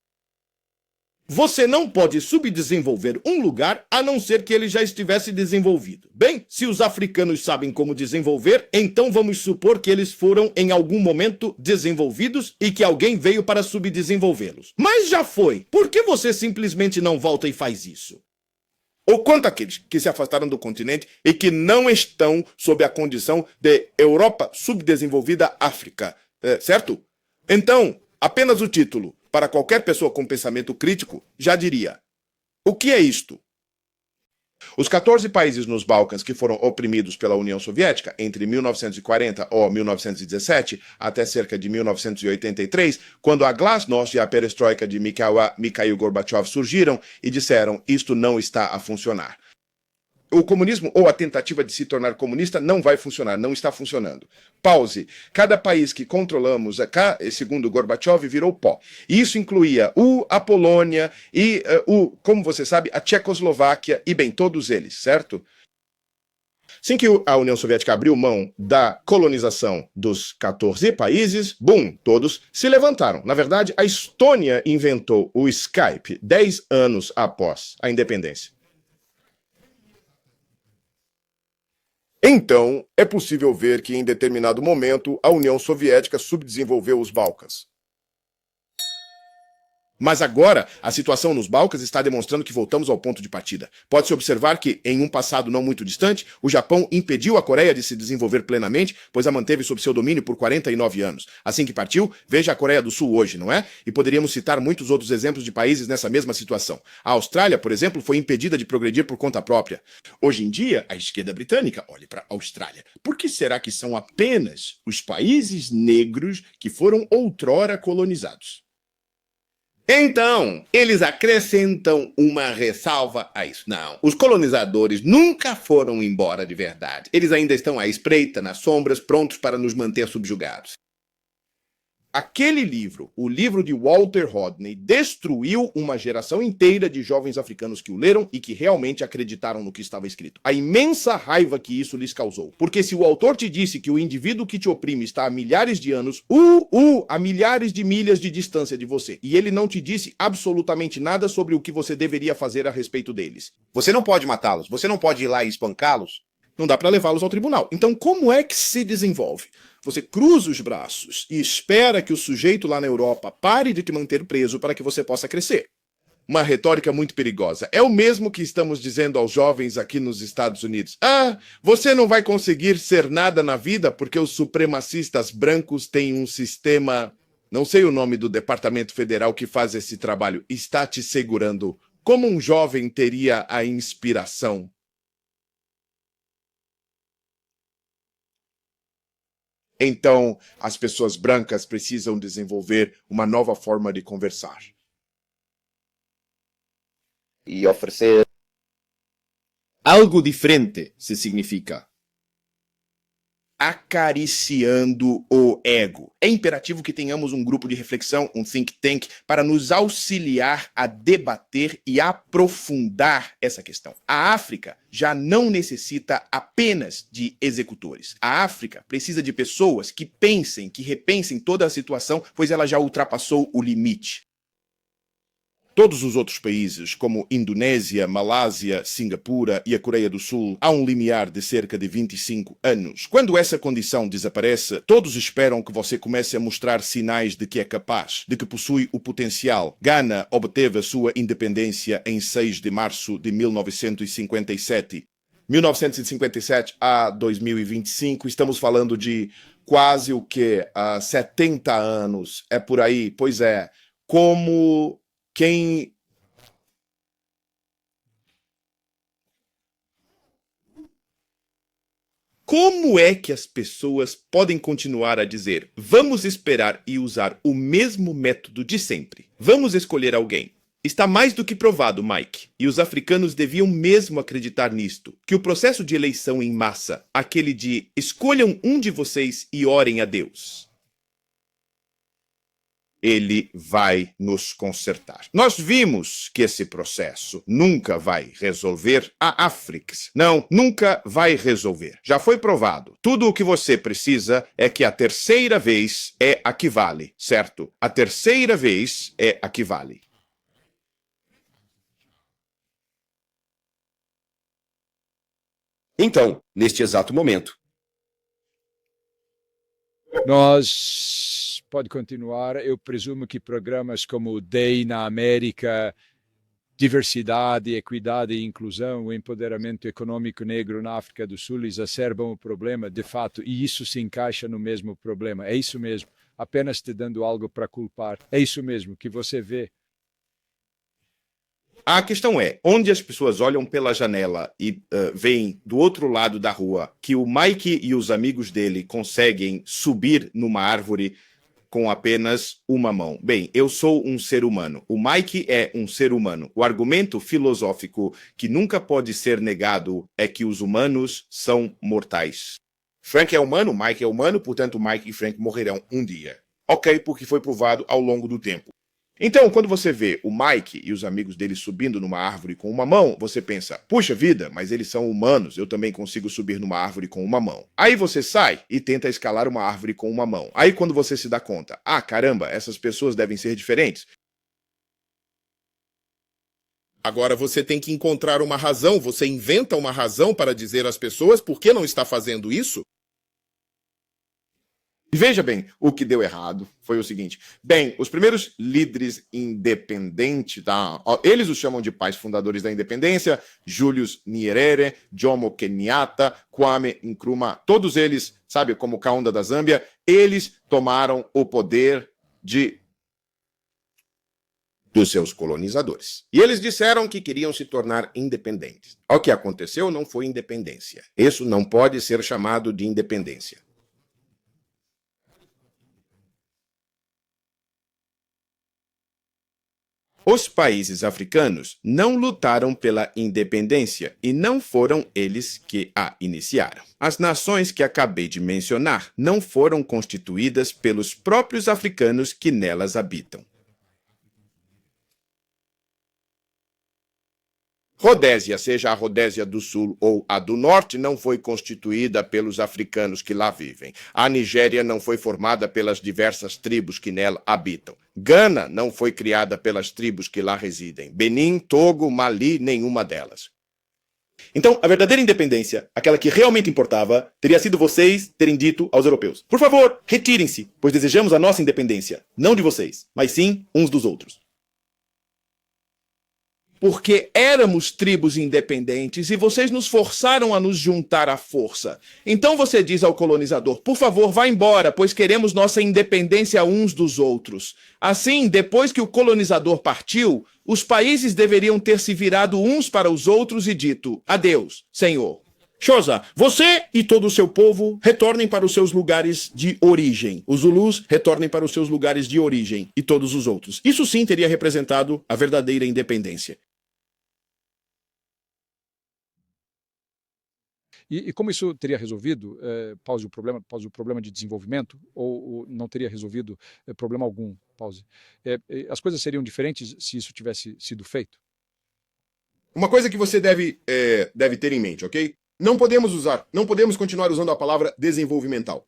Você não pode subdesenvolver um lugar a não ser que ele já estivesse desenvolvido. Bem, se os africanos sabem como desenvolver, então vamos supor que eles foram em algum momento desenvolvidos e que alguém veio para subdesenvolvê-los. Mas já foi. Por que você simplesmente não volta e faz isso? Ou quanto àqueles que se afastaram do continente e que não estão sob a condição de Europa subdesenvolvida África, certo? Então, apenas o título, para qualquer pessoa com pensamento crítico, já diria: o que é isto? Os 14 países nos Balcãs que foram oprimidos pela União Soviética entre 1940 ou 1917 até cerca de 1983, quando a Glasnost e a Perestroika de Mikhail Gorbachev surgiram e disseram: isto não está a funcionar. O comunismo ou a tentativa de se tornar comunista não vai funcionar, não está funcionando. Pause. Cada país que controlamos, segundo Gorbachev, virou pó. Isso incluía a Polônia e, como você sabe, a Tchecoslováquia e, bem, todos eles, certo? Assim que a União Soviética abriu mão da colonização dos 14 países, todos se levantaram. Na verdade, a Estônia inventou o Skype 10 anos após a independência. Então, é possível ver que em determinado momento a União Soviética subdesenvolveu os Balcãs. Mas agora, a situação nos Balcãs está demonstrando que voltamos ao ponto de partida. Pode-se observar que, em um passado não muito distante, o Japão impediu a Coreia de se desenvolver plenamente, pois a manteve sob seu domínio por 49 anos. Assim que partiu, veja a Coreia do Sul hoje, não é? E poderíamos citar muitos outros exemplos de países nessa mesma situação. A Austrália, por exemplo, foi impedida de progredir por conta própria. Hoje em dia, a esquerda britânica olha para a Austrália. Por que será que são apenas os países negros que foram outrora colonizados? Então, eles acrescentam uma ressalva a isso. Não, os colonizadores nunca foram embora de verdade. Eles ainda estão à espreita, nas sombras, prontos para nos manter subjugados. Aquele livro, o livro de Walter Rodney, destruiu uma geração inteira de jovens africanos que o leram e que realmente acreditaram no que estava escrito. A imensa raiva que isso lhes causou. Porque se o autor te disse que o indivíduo que te oprime está a milhares de anos, a milhares de milhas de distância de você, e ele não te disse absolutamente nada sobre o que você deveria fazer a respeito deles. Você não pode matá-los, você não pode ir lá e espancá-los. Não dá para levá-los ao tribunal. Então, como é que se desenvolve? Você cruza os braços e espera que o sujeito lá na Europa pare de te manter preso para que você possa crescer. Uma retórica muito perigosa. É o mesmo que estamos dizendo aos jovens aqui nos Estados Unidos. Você não vai conseguir ser nada na vida porque os supremacistas brancos têm um sistema... Não sei o nome do departamento federal que faz esse trabalho. Está te segurando. Como um jovem teria a inspiração? Então, as pessoas brancas precisam desenvolver uma nova forma de conversar. E oferecer algo diferente, se significa acariciando o ego. É imperativo que tenhamos um grupo de reflexão, um think tank, para nos auxiliar a debater e aprofundar essa questão. A África já não necessita apenas de executores. A África precisa de pessoas que pensem, que repensem toda a situação, pois ela já ultrapassou o limite. Todos os outros países, como Indonésia, Malásia, Singapura e a Coreia do Sul, há um limiar de cerca de 25 anos. Quando essa condição desaparece, todos esperam que você comece a mostrar sinais de que é capaz, de que possui o potencial. Ghana obteve a sua independência em 6 de março de 1957. 1957 a 2025, estamos falando de quase 70 anos. É por aí, pois é. Como é que as pessoas podem continuar a dizer vamos esperar e usar o mesmo método de sempre? Vamos escolher alguém. Está mais do que provado, Mike, e os africanos deviam mesmo acreditar nisto, que o processo de eleição em massa, aquele de escolham um de vocês e orem a Deus, ele vai nos consertar. Nós vimos que esse processo nunca vai resolver a África. Não, nunca vai resolver. Já foi provado. Tudo o que você precisa é que a terceira vez é a que vale, certo? A terceira vez é a que vale. Então, neste exato momento, Pode continuar. Eu presumo que programas como o DEI na América, diversidade, equidade e inclusão, o empoderamento econômico negro na África do Sul exacerbam o problema, de fato, e isso se encaixa no mesmo problema. É isso mesmo. Apenas te dando algo para culpar. É isso mesmo que você vê. A questão é, onde as pessoas olham pela janela e veem do outro lado da rua que o Mike e os amigos dele conseguem subir numa árvore com apenas uma mão. Bem, eu sou um ser humano. O Mike é um ser humano. O argumento filosófico que nunca pode ser negado é que os humanos são mortais. Frank é humano, Mike é humano, portanto Mike e Frank morrerão um dia. Ok, porque foi provado ao longo do tempo. Então, quando você vê o Mike e os amigos dele subindo numa árvore com uma mão, você pensa, puxa vida, mas eles são humanos, eu também consigo subir numa árvore com uma mão. Aí você sai e tenta escalar uma árvore com uma mão. Aí quando você se dá conta, caramba, essas pessoas devem ser diferentes. Agora você tem que encontrar uma razão, você inventa uma razão para dizer às pessoas por que não está fazendo isso? E veja bem, o que deu errado foi o seguinte. Bem, os primeiros líderes independentes, eles os chamam de pais fundadores da independência, Julius Nyerere, Jomo Kenyatta, Kwame Nkrumah, todos eles, sabe, como Kaunda da Zâmbia, eles tomaram o poder dos seus colonizadores. E eles disseram que queriam se tornar independentes. O que aconteceu não foi independência. Isso não pode ser chamado de independência. Os países africanos não lutaram pela independência e não foram eles que a iniciaram. As nações que acabei de mencionar não foram constituídas pelos próprios africanos que nelas habitam. Rodésia, seja a Rodésia do Sul ou a do Norte, não foi constituída pelos africanos que lá vivem. A Nigéria não foi formada pelas diversas tribos que nela habitam. Gana não foi criada pelas tribos que lá residem. Benin, Togo, Mali, nenhuma delas. Então, a verdadeira independência, aquela que realmente importava, teria sido vocês terem dito aos europeus: por favor, retirem-se, pois desejamos a nossa independência, não de vocês, mas sim uns dos outros. Porque éramos tribos independentes e vocês nos forçaram a nos juntar à força. Então você diz ao colonizador, por favor, vá embora, pois queremos nossa independência uns dos outros. Assim, depois que o colonizador partiu, os países deveriam ter se virado uns para os outros e dito, adeus, Senhor. Xhosa, você e todo o seu povo retornem para os seus lugares de origem. Os Zulus retornem para os seus lugares de origem e todos os outros. Isso sim teria representado a verdadeira independência. E como isso teria resolvido, pause o problema de desenvolvimento, ou não teria resolvido problema algum, pause. As coisas seriam diferentes se isso tivesse sido feito? Uma coisa que você deve ter em mente, ok? Não podemos continuar usando a palavra desenvolvimental.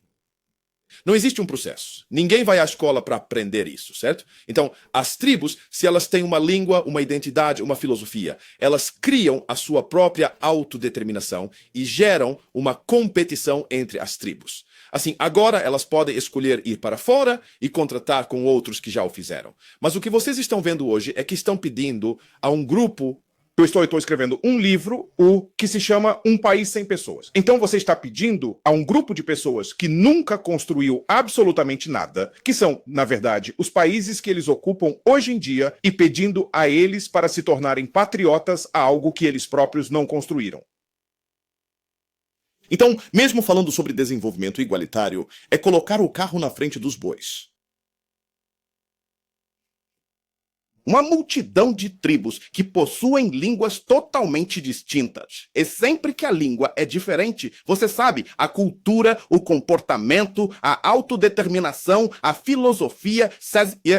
Não existe um processo. Ninguém vai à escola para aprender isso, certo? Então, as tribos, se elas têm uma língua, uma identidade, uma filosofia, elas criam a sua própria autodeterminação e geram uma competição entre as tribos. Assim, agora elas podem escolher ir para fora e contratar com outros que já o fizeram. Mas o que vocês estão vendo hoje é que estão pedindo a um grupo. Eu estou escrevendo um livro, o que se chama Um País Sem Pessoas. Então você está pedindo a um grupo de pessoas que nunca construiu absolutamente nada, que são, na verdade, os países que eles ocupam hoje em dia, e pedindo a eles para se tornarem patriotas a algo que eles próprios não construíram. Então, mesmo falando sobre desenvolvimento igualitário, é colocar o carro na frente dos bois. Uma multidão de tribos que possuem línguas totalmente distintas. E sempre que a língua é diferente, você sabe, a cultura, o comportamento, a autodeterminação, a filosofia,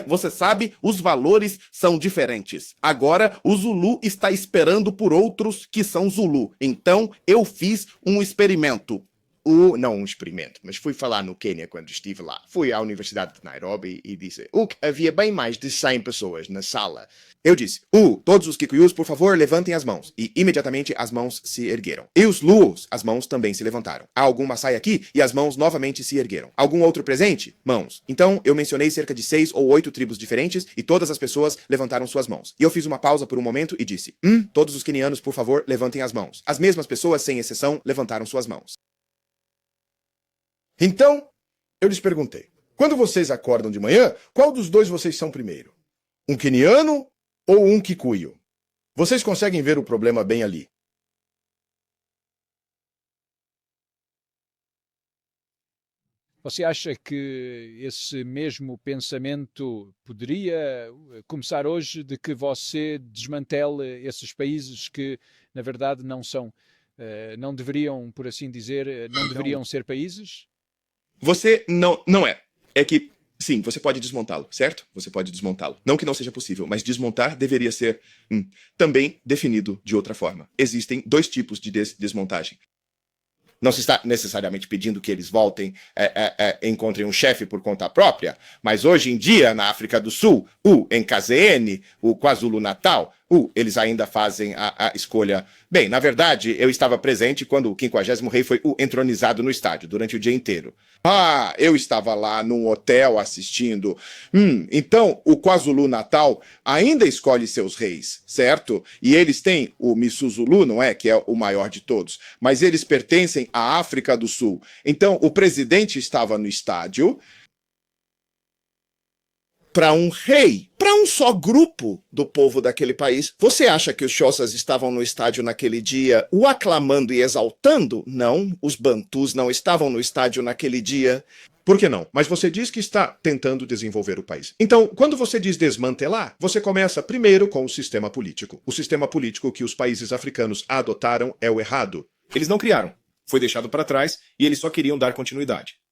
você sabe, os valores são diferentes. Agora, o Zulu está esperando por outros que são Zulu. Então, eu fiz um experimento. não um experimento, mas fui falar no Quênia quando estive lá. Fui à Universidade de Nairobi e disse, havia bem mais de 100 pessoas na sala. Eu disse, todos os Kikuyus, por favor, levantem as mãos. E imediatamente as mãos se ergueram. E os Luos, as mãos também se levantaram. Há algum Maasai aqui? E as mãos novamente se ergueram. Algum outro presente? Mãos. Então eu mencionei cerca de 6 ou 8 tribos diferentes e todas as pessoas levantaram suas mãos. E eu fiz uma pausa por um momento e disse, todos os quenianos, por favor, levantem as mãos. As mesmas pessoas, sem exceção, levantaram suas mãos. Então, eu lhes perguntei, quando vocês acordam de manhã, qual dos dois vocês são primeiro? Um queniano ou um Kikuyu? Vocês conseguem ver o problema bem ali. Você acha que esse mesmo pensamento poderia começar hoje de que você desmantele esses países que, na verdade, não deveriam, por assim dizer, não deveriam ser países? Você não é. É que, sim, você pode desmontá-lo, certo? Você pode desmontá-lo. Não que não seja possível, mas desmontar deveria ser também definido de outra forma. Existem 2 tipos de desmontagem. Não se está necessariamente pedindo que eles voltem, encontrem um chefe por conta própria, mas hoje em dia, na África do Sul, em KZN, o KwaZulu-Natal, eles ainda fazem a escolha. Bem, na verdade, eu estava presente quando o 50º rei foi entronizado no estádio, durante o dia inteiro. Eu estava lá num hotel assistindo. Então, o KwaZulu-Natal ainda escolhe seus reis, certo? E eles têm o Misuzulu, não é? Que é o maior de todos. Mas eles pertencem à África do Sul. Então, o presidente estava no estádio para um rei, para um só grupo do povo daquele país. Você acha que os Xhosas estavam no estádio naquele dia o aclamando e exaltando? Não, os Bantus não estavam no estádio naquele dia. Por que não? Mas você diz que está tentando desenvolver o país. Então, quando você diz desmantelar, você começa primeiro com o sistema político. O sistema político que os países africanos adotaram é o errado. Eles não criaram. Foi deixado para trás e eles só queriam dar continuidade.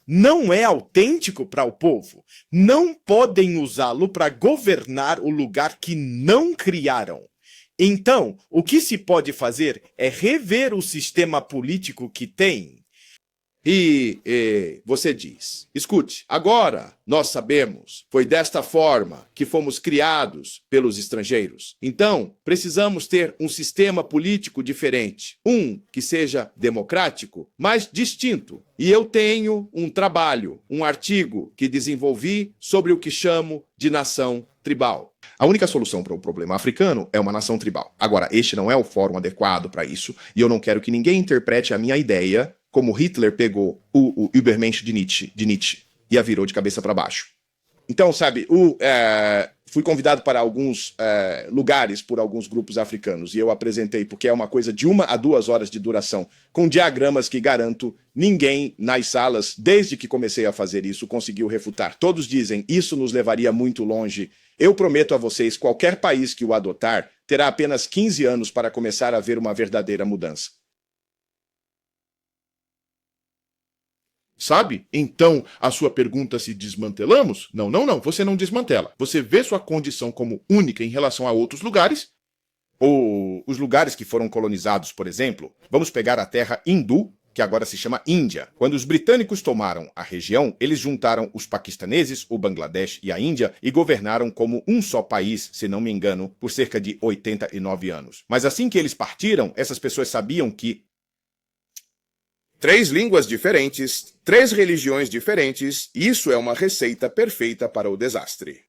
Não é autêntico para o povo. Não podem usá-lo para governar o lugar que não criaram. Então, o que se pode fazer é rever o sistema político que tem. E você diz, escute, agora nós sabemos, foi desta forma que fomos criados pelos estrangeiros. Então, precisamos ter um sistema político diferente, que seja democrático, mas distinto. E eu tenho um trabalho, um artigo que desenvolvi sobre o que chamo de nação tribal. A única solução para o problema africano é uma nação tribal. Agora, este não é o fórum adequado para isso, e eu não quero que ninguém interprete a minha ideia como Hitler pegou o Übermensch de Nietzsche e a virou de cabeça para baixo. Então, sabe, fui convidado para alguns lugares por alguns grupos africanos e eu apresentei, porque é uma coisa de 1 a 2 horas de duração, com diagramas que garanto ninguém nas salas, desde que comecei a fazer isso, conseguiu refutar. Todos dizem, isso nos levaria muito longe. Eu prometo a vocês, qualquer país que o adotar terá apenas 15 anos para começar a ver uma verdadeira mudança. Sabe? Então, a sua pergunta se desmantelamos? Não, você não desmantela. Você vê sua condição como única em relação a outros lugares. Ou os lugares que foram colonizados, por exemplo, vamos pegar a terra hindu, que agora se chama Índia. Quando os britânicos tomaram a região, eles juntaram os paquistaneses, o Bangladesh e a Índia e governaram como um só país, se não me engano, por cerca de 89 anos. Mas assim que eles partiram, essas pessoas sabiam que 3 línguas diferentes, 3 religiões diferentes, isso é uma receita perfeita para o desastre.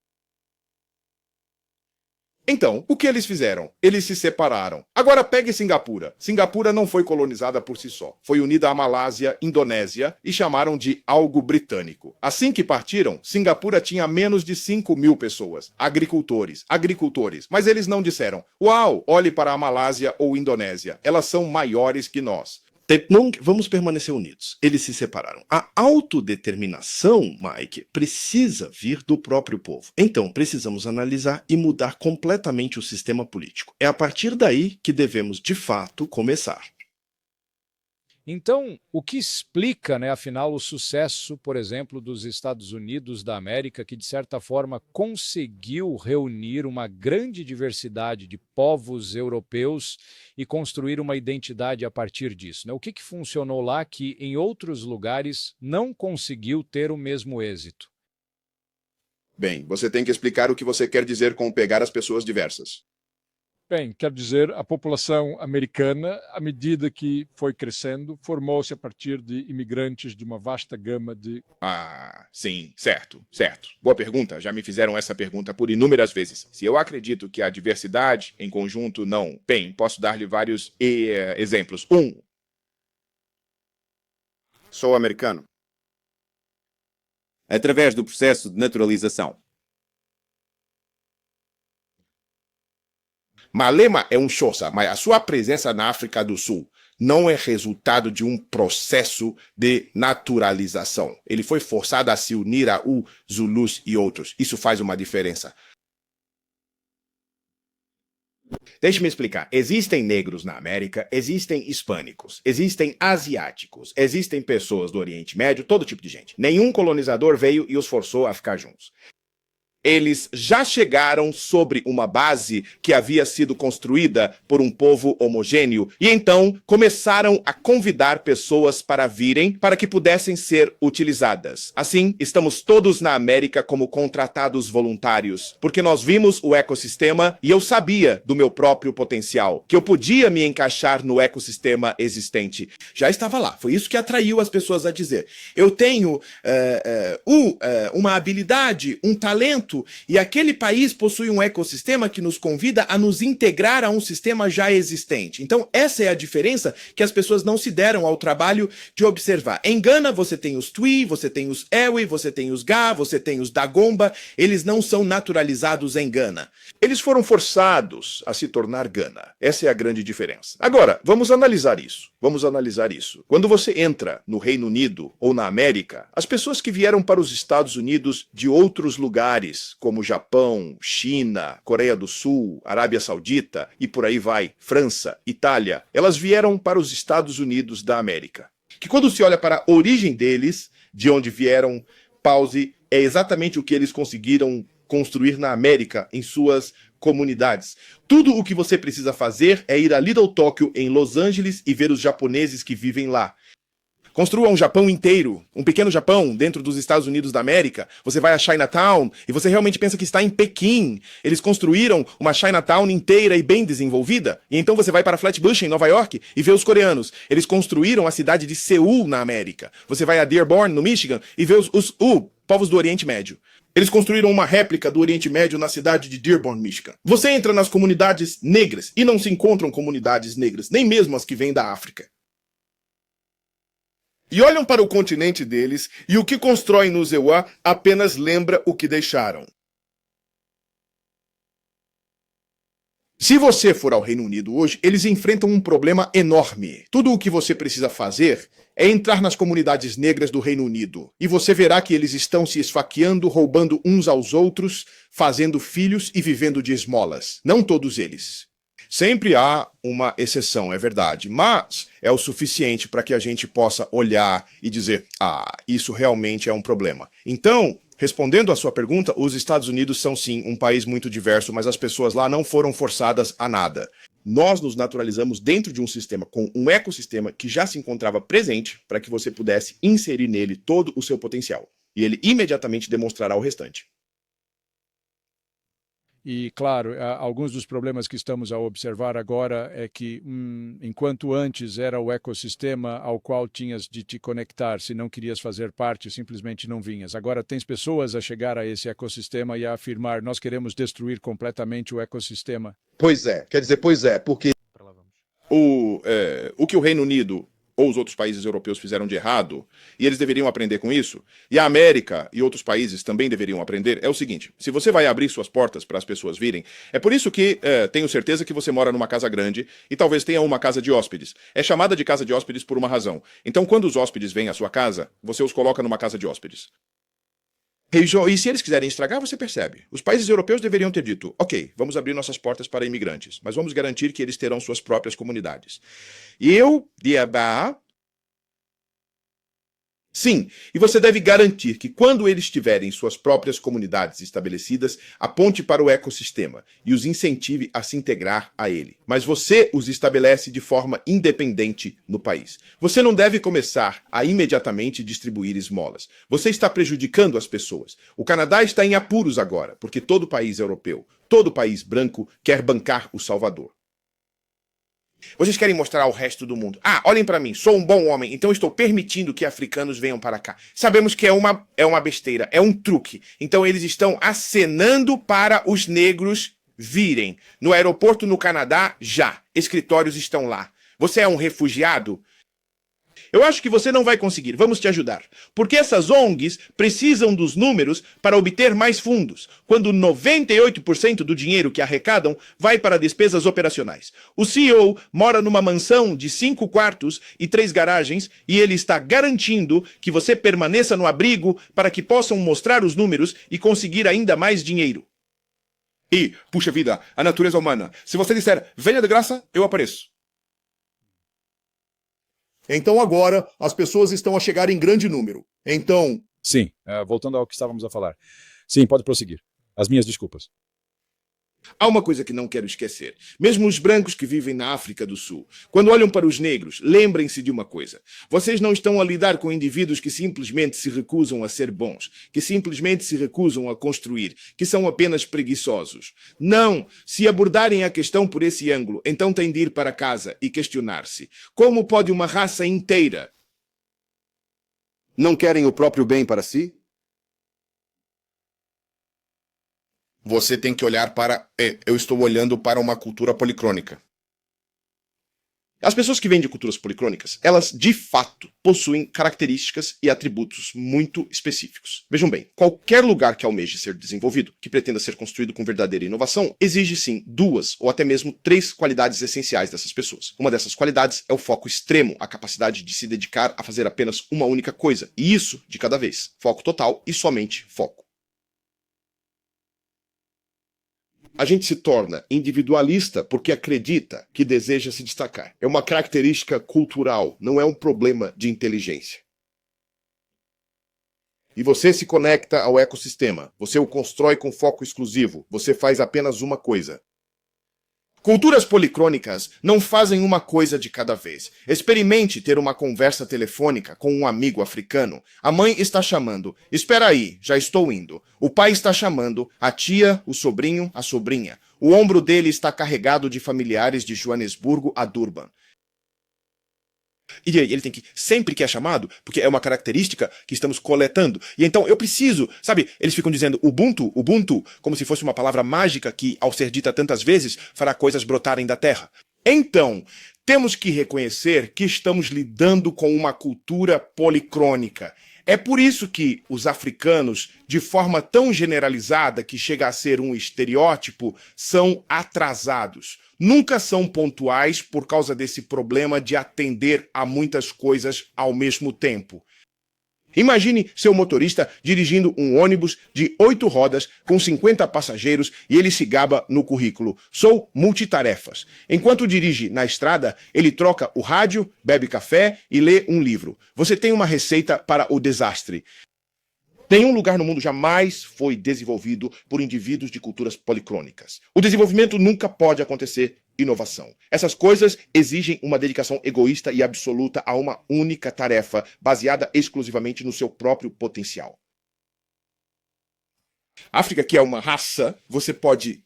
Então, o que eles fizeram? Eles se separaram. Agora pegue Singapura. Singapura não foi colonizada por si só. Foi unida à Malásia, Indonésia e chamaram de algo britânico. Assim que partiram, Singapura tinha menos de 5.000 pessoas. Agricultores. Mas eles não disseram, uau, olhe para a Malásia ou Indonésia. Elas são maiores que nós. Não vamos permanecer unidos. Eles se separaram. A autodeterminação, Mike, precisa vir do próprio povo. Então, precisamos analisar e mudar completamente o sistema político. É a partir daí que devemos, de fato, começar. Então, o que explica, né, afinal, o sucesso, por exemplo, dos Estados Unidos da América, que de certa forma conseguiu reunir uma grande diversidade de povos europeus e construir uma identidade a partir disso, né? O que funcionou lá que em outros lugares não conseguiu ter o mesmo êxito? Bem, você tem que explicar o que você quer dizer com pegar as pessoas diversas. Bem, quer dizer, a população americana, à medida que foi crescendo, formou-se a partir de imigrantes de uma vasta gama de... Ah, sim, certo, certo. Boa pergunta, já me fizeram essa pergunta por inúmeras vezes. Se eu acredito que a diversidade em conjunto não... Bem, posso dar-lhe vários exemplos. Sou americano. Através do processo de naturalização. Malema é um Xhosa, mas a sua presença na África do Sul não é resultado de um processo de naturalização. Ele foi forçado a se unir a Zulus e outros. Isso faz uma diferença. Deixe-me explicar. Existem negros na América, existem hispânicos, existem asiáticos, existem pessoas do Oriente Médio, todo tipo de gente. Nenhum colonizador veio e os forçou a ficar juntos. Eles já chegaram sobre uma base que havia sido construída por um povo homogêneo e então começaram a convidar pessoas para virem para que pudessem ser utilizadas. Assim, estamos todos na América como contratados voluntários, porque nós vimos o ecossistema e eu sabia do meu próprio potencial, que eu podia me encaixar no ecossistema existente. Já estava lá, foi isso que atraiu as pessoas a dizer. Eu tenho uma habilidade, um talento, e aquele país possui um ecossistema que nos convida a nos integrar a um sistema já existente. Então, essa é a diferença que as pessoas não se deram ao trabalho de observar. Em Gana, você tem os Twi, você tem os Ewe, você tem os Ga, você tem os Dagomba. Eles não são naturalizados em Gana. Eles foram forçados a se tornar Gana. Essa é a grande diferença. Agora, vamos analisar isso. Vamos analisar isso. Quando você entra no Reino Unido ou na América, as pessoas que vieram para os Estados Unidos de outros lugares, como Japão, China, Coreia do Sul, Arábia Saudita e por aí vai, França, Itália, elas vieram para os Estados Unidos da América. Que quando se olha para a origem deles, de onde vieram, pause, é exatamente o que eles conseguiram construir na América, em suas comunidades. Tudo o que você precisa fazer é ir a Little Tóquio, em Los Angeles, e ver os japoneses que vivem lá. Construa um Japão inteiro, um pequeno Japão dentro dos Estados Unidos da América. Você vai a Chinatown e você realmente pensa que está em Pequim. Eles construíram uma Chinatown inteira e bem desenvolvida. E então você vai para Flatbush, em Nova York, e vê os coreanos. Eles construíram a cidade de Seul, na América. Você vai a Dearborn, no Michigan, e vê os povos do Oriente Médio. Eles construíram uma réplica do Oriente Médio na cidade de Dearborn, Michigan. Você entra nas comunidades negras e não se encontram comunidades negras, nem mesmo as que vêm da África. E olham para o continente deles e o que constroem no Zeuá apenas lembra o que deixaram. Se você for ao Reino Unido hoje, eles enfrentam um problema enorme. Tudo o que você precisa fazer é entrar nas comunidades negras do Reino Unido. E você verá que eles estão se esfaqueando, roubando uns aos outros, fazendo filhos e vivendo de esmolas. Não todos eles. Sempre há uma exceção, é verdade, mas é o suficiente para que a gente possa olhar e dizer, isso realmente é um problema. Então, respondendo à sua pergunta, os Estados Unidos são sim um país muito diverso, mas as pessoas lá não foram forçadas a nada. Nós nos naturalizamos dentro de um sistema, com um ecossistema que já se encontrava presente para que você pudesse inserir nele todo o seu potencial. E ele imediatamente demonstrará o restante. E, claro, alguns dos problemas que estamos a observar agora é que, enquanto antes era o ecossistema ao qual tinhas de te conectar, se não querias fazer parte, simplesmente não vinhas. Agora tens pessoas a chegar a esse ecossistema e a afirmar, nós queremos destruir completamente o ecossistema. Pois é, porque o que o Reino Unido ou os outros países europeus fizeram de errado, e eles deveriam aprender com isso, e a América e outros países também deveriam aprender, é o seguinte, se você vai abrir suas portas para as pessoas virem, é por isso que tenho certeza que você mora numa casa grande e talvez tenha uma casa de hóspedes. É chamada de casa de hóspedes por uma razão. Então, quando os hóspedes vêm à sua casa, você os coloca numa casa de hóspedes. E se eles quiserem estragar, você percebe. Os países europeus deveriam ter dito, ok, vamos abrir nossas portas para imigrantes, mas vamos garantir que eles terão suas próprias comunidades. E eu, Diabá, Sim, e você deve garantir que quando eles tiverem suas próprias comunidades estabelecidas, aponte para o ecossistema e os incentive a se integrar a ele. Mas você os estabelece de forma independente no país. Você não deve começar a imediatamente distribuir esmolas. Você está prejudicando as pessoas. O Canadá está em apuros agora, porque todo país europeu, todo país branco quer bancar o Salvador. Vocês querem mostrar ao resto do mundo. Ah, olhem para mim, sou um bom homem, então estou permitindo que africanos venham para cá. Sabemos que é uma besteira, é um truque. Então eles estão acenando para os negros virem. No aeroporto no Canadá, já. Escritórios estão lá. Você é um refugiado? Eu acho que você não vai conseguir. Vamos te ajudar. Porque essas ONGs precisam dos números para obter mais fundos, quando 98% do dinheiro que arrecadam vai para despesas operacionais. O CEO mora numa mansão de 5 quartos e 3 garagens e ele está garantindo que você permaneça no abrigo para que possam mostrar os números e conseguir ainda mais dinheiro. E, puxa vida, a natureza humana. Se você disser, venha de graça, eu apareço. Então agora as pessoas estão a chegar em grande número. Então... Sim, voltando ao que estávamos a falar. Sim, pode prosseguir. As minhas desculpas. Há uma coisa que não quero esquecer. Mesmo os brancos que vivem na África do Sul, quando olham para os negros, lembrem-se de uma coisa. Vocês não estão a lidar com indivíduos que simplesmente se recusam a ser bons, que simplesmente se recusam a construir, que são apenas preguiçosos. Não! Se abordarem a questão por esse ângulo, então têm de ir para casa e questionar-se. Como pode uma raça inteira... Não querem o próprio bem para si? Você tem que olhar para... Eu estou olhando para uma cultura policrônica. As pessoas que vêm de culturas policrônicas, elas de fato possuem características e atributos muito específicos. Vejam bem, qualquer lugar que almeje ser desenvolvido, que pretenda ser construído com verdadeira inovação, exige sim 2 ou até mesmo 3 qualidades essenciais dessas pessoas. Uma dessas qualidades é o foco extremo, a capacidade de se dedicar a fazer apenas uma única coisa, e isso de cada vez. Foco total e somente foco. A gente se torna individualista porque acredita que deseja se destacar. É uma característica cultural, não é um problema de inteligência. E você se conecta ao ecossistema. Você o constrói com foco exclusivo. Você faz apenas uma coisa. Culturas policrônicas não fazem uma coisa de cada vez. Experimente ter uma conversa telefônica com um amigo africano. A mãe está chamando. Espera aí, já estou indo. O pai está chamando. A tia, o sobrinho, a sobrinha. O ombro dele está carregado de familiares de Joanesburgo a Durban. E aí, ele tem que, sempre que é chamado, porque é uma característica que estamos coletando. E então eu preciso, sabe, eles ficam dizendo Ubuntu, Ubuntu, como se fosse uma palavra mágica que, ao ser dita tantas vezes, fará coisas brotarem da terra. Então, temos que reconhecer que estamos lidando com uma cultura policrônica. É por isso que os africanos, de forma tão generalizada que chega a ser um estereótipo, são atrasados. Nunca são pontuais por causa desse problema de atender a muitas coisas ao mesmo tempo. Imagine seu motorista dirigindo um ônibus de 8 rodas com 50 passageiros e ele se gaba no currículo. Sou multitarefas. Enquanto dirige na estrada, ele troca o rádio, bebe café e lê um livro. Você tem uma receita para o desastre. Nenhum lugar no mundo jamais foi desenvolvido por indivíduos de culturas policrônicas. O desenvolvimento nunca pode acontecer inovação. Essas coisas exigem uma dedicação egoísta e absoluta a uma única tarefa, baseada exclusivamente no seu próprio potencial. África, que é uma raça, você pode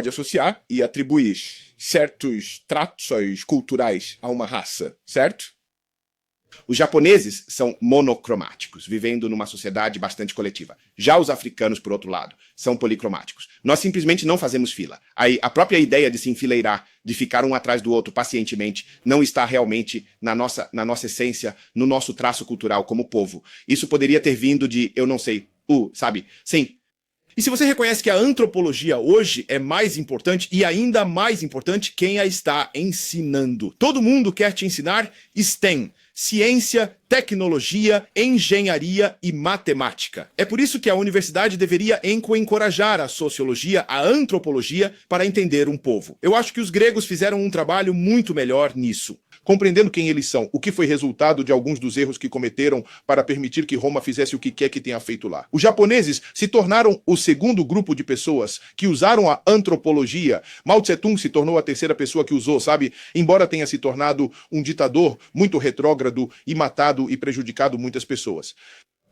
associar e atribuir certos traços culturais a uma raça, certo? Os japoneses são monocromáticos, vivendo numa sociedade bastante coletiva. Já os africanos, por outro lado, são policromáticos. Nós simplesmente não fazemos fila. Aí, a própria ideia de se enfileirar, de ficar um atrás do outro pacientemente, não está realmente na nossa essência, no nosso traço cultural como povo. Isso poderia ter vindo de, eu não sei, sabe? Sim. E se você reconhece que a antropologia hoje é mais importante e ainda mais importante quem a está ensinando. Todo mundo quer te ensinar STEM. ciência, tecnologia, engenharia e matemática. É por isso que a universidade deveria encorajar a sociologia, a antropologia, para entender um povo. Eu acho que os gregos fizeram um trabalho muito melhor nisso. Compreendendo quem eles são, o que foi resultado de alguns dos erros que cometeram para permitir que Roma fizesse o que quer que tenha feito lá. Os japoneses se tornaram o segundo grupo de pessoas que usaram a antropologia. Mao Tse-tung se tornou a terceira pessoa que usou, sabe? Embora tenha se tornado um ditador muito retrógrado e matado e prejudicado muitas pessoas.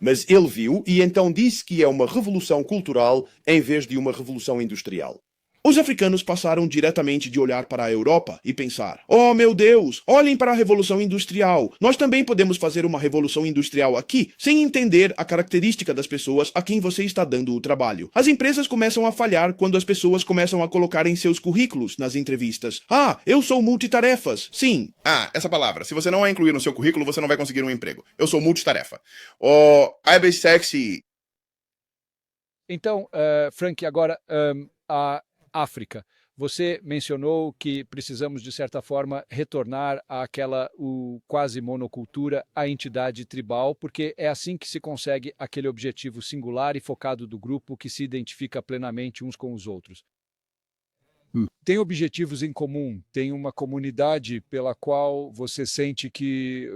Mas ele viu e então disse que é uma revolução cultural em vez de uma revolução industrial. Os africanos passaram diretamente de olhar para a Europa e pensar: oh meu Deus, olhem para a Revolução Industrial. Nós também podemos fazer uma Revolução Industrial aqui, sem entender a característica das pessoas a quem você está dando o trabalho. As empresas começam a falhar quando as pessoas começam a colocar em seus currículos, nas entrevistas: ah, eu sou multitarefas. Sim. Essa palavra. Se você não a incluir no seu currículo, você não vai conseguir um emprego. Eu sou multitarefa. I be sexy. Então, Frank, agora a África. Você mencionou que precisamos, de certa forma, retornar àquela quase monocultura, à entidade tribal, porque é assim que se consegue aquele objetivo singular e focado do grupo que se identifica plenamente uns com os outros. Tem objetivos em comum, tem uma comunidade pela qual você sente que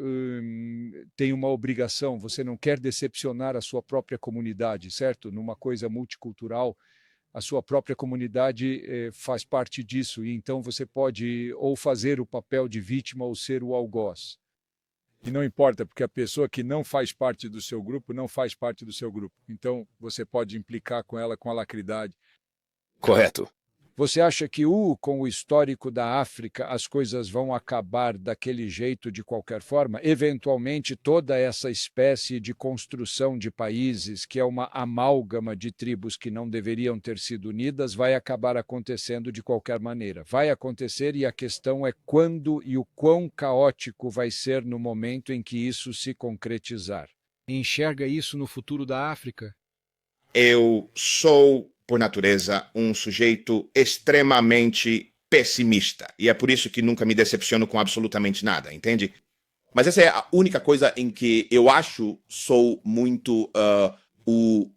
tem uma obrigação, você não quer decepcionar a sua própria comunidade, certo? Numa coisa multicultural, a sua própria comunidade faz parte disso, e então você pode ou fazer o papel de vítima ou ser o algoz. E não importa, porque a pessoa que não faz parte do seu grupo, não faz parte do seu grupo. Então você pode implicar com ela com alacridade. Correto. Você acha que com o histórico da África as coisas vão acabar daquele jeito de qualquer forma? Eventualmente toda essa espécie de construção de países, que é uma amálgama de tribos que não deveriam ter sido unidas, vai acabar acontecendo de qualquer maneira. Vai acontecer, e a questão é quando e o quão caótico vai ser no momento em que isso se concretizar. Enxerga isso no futuro da África? Eu sou, por natureza, um sujeito extremamente pessimista. E é por isso que nunca me decepciono com absolutamente nada, entende? Mas essa é a única coisa em que eu acho sou muito o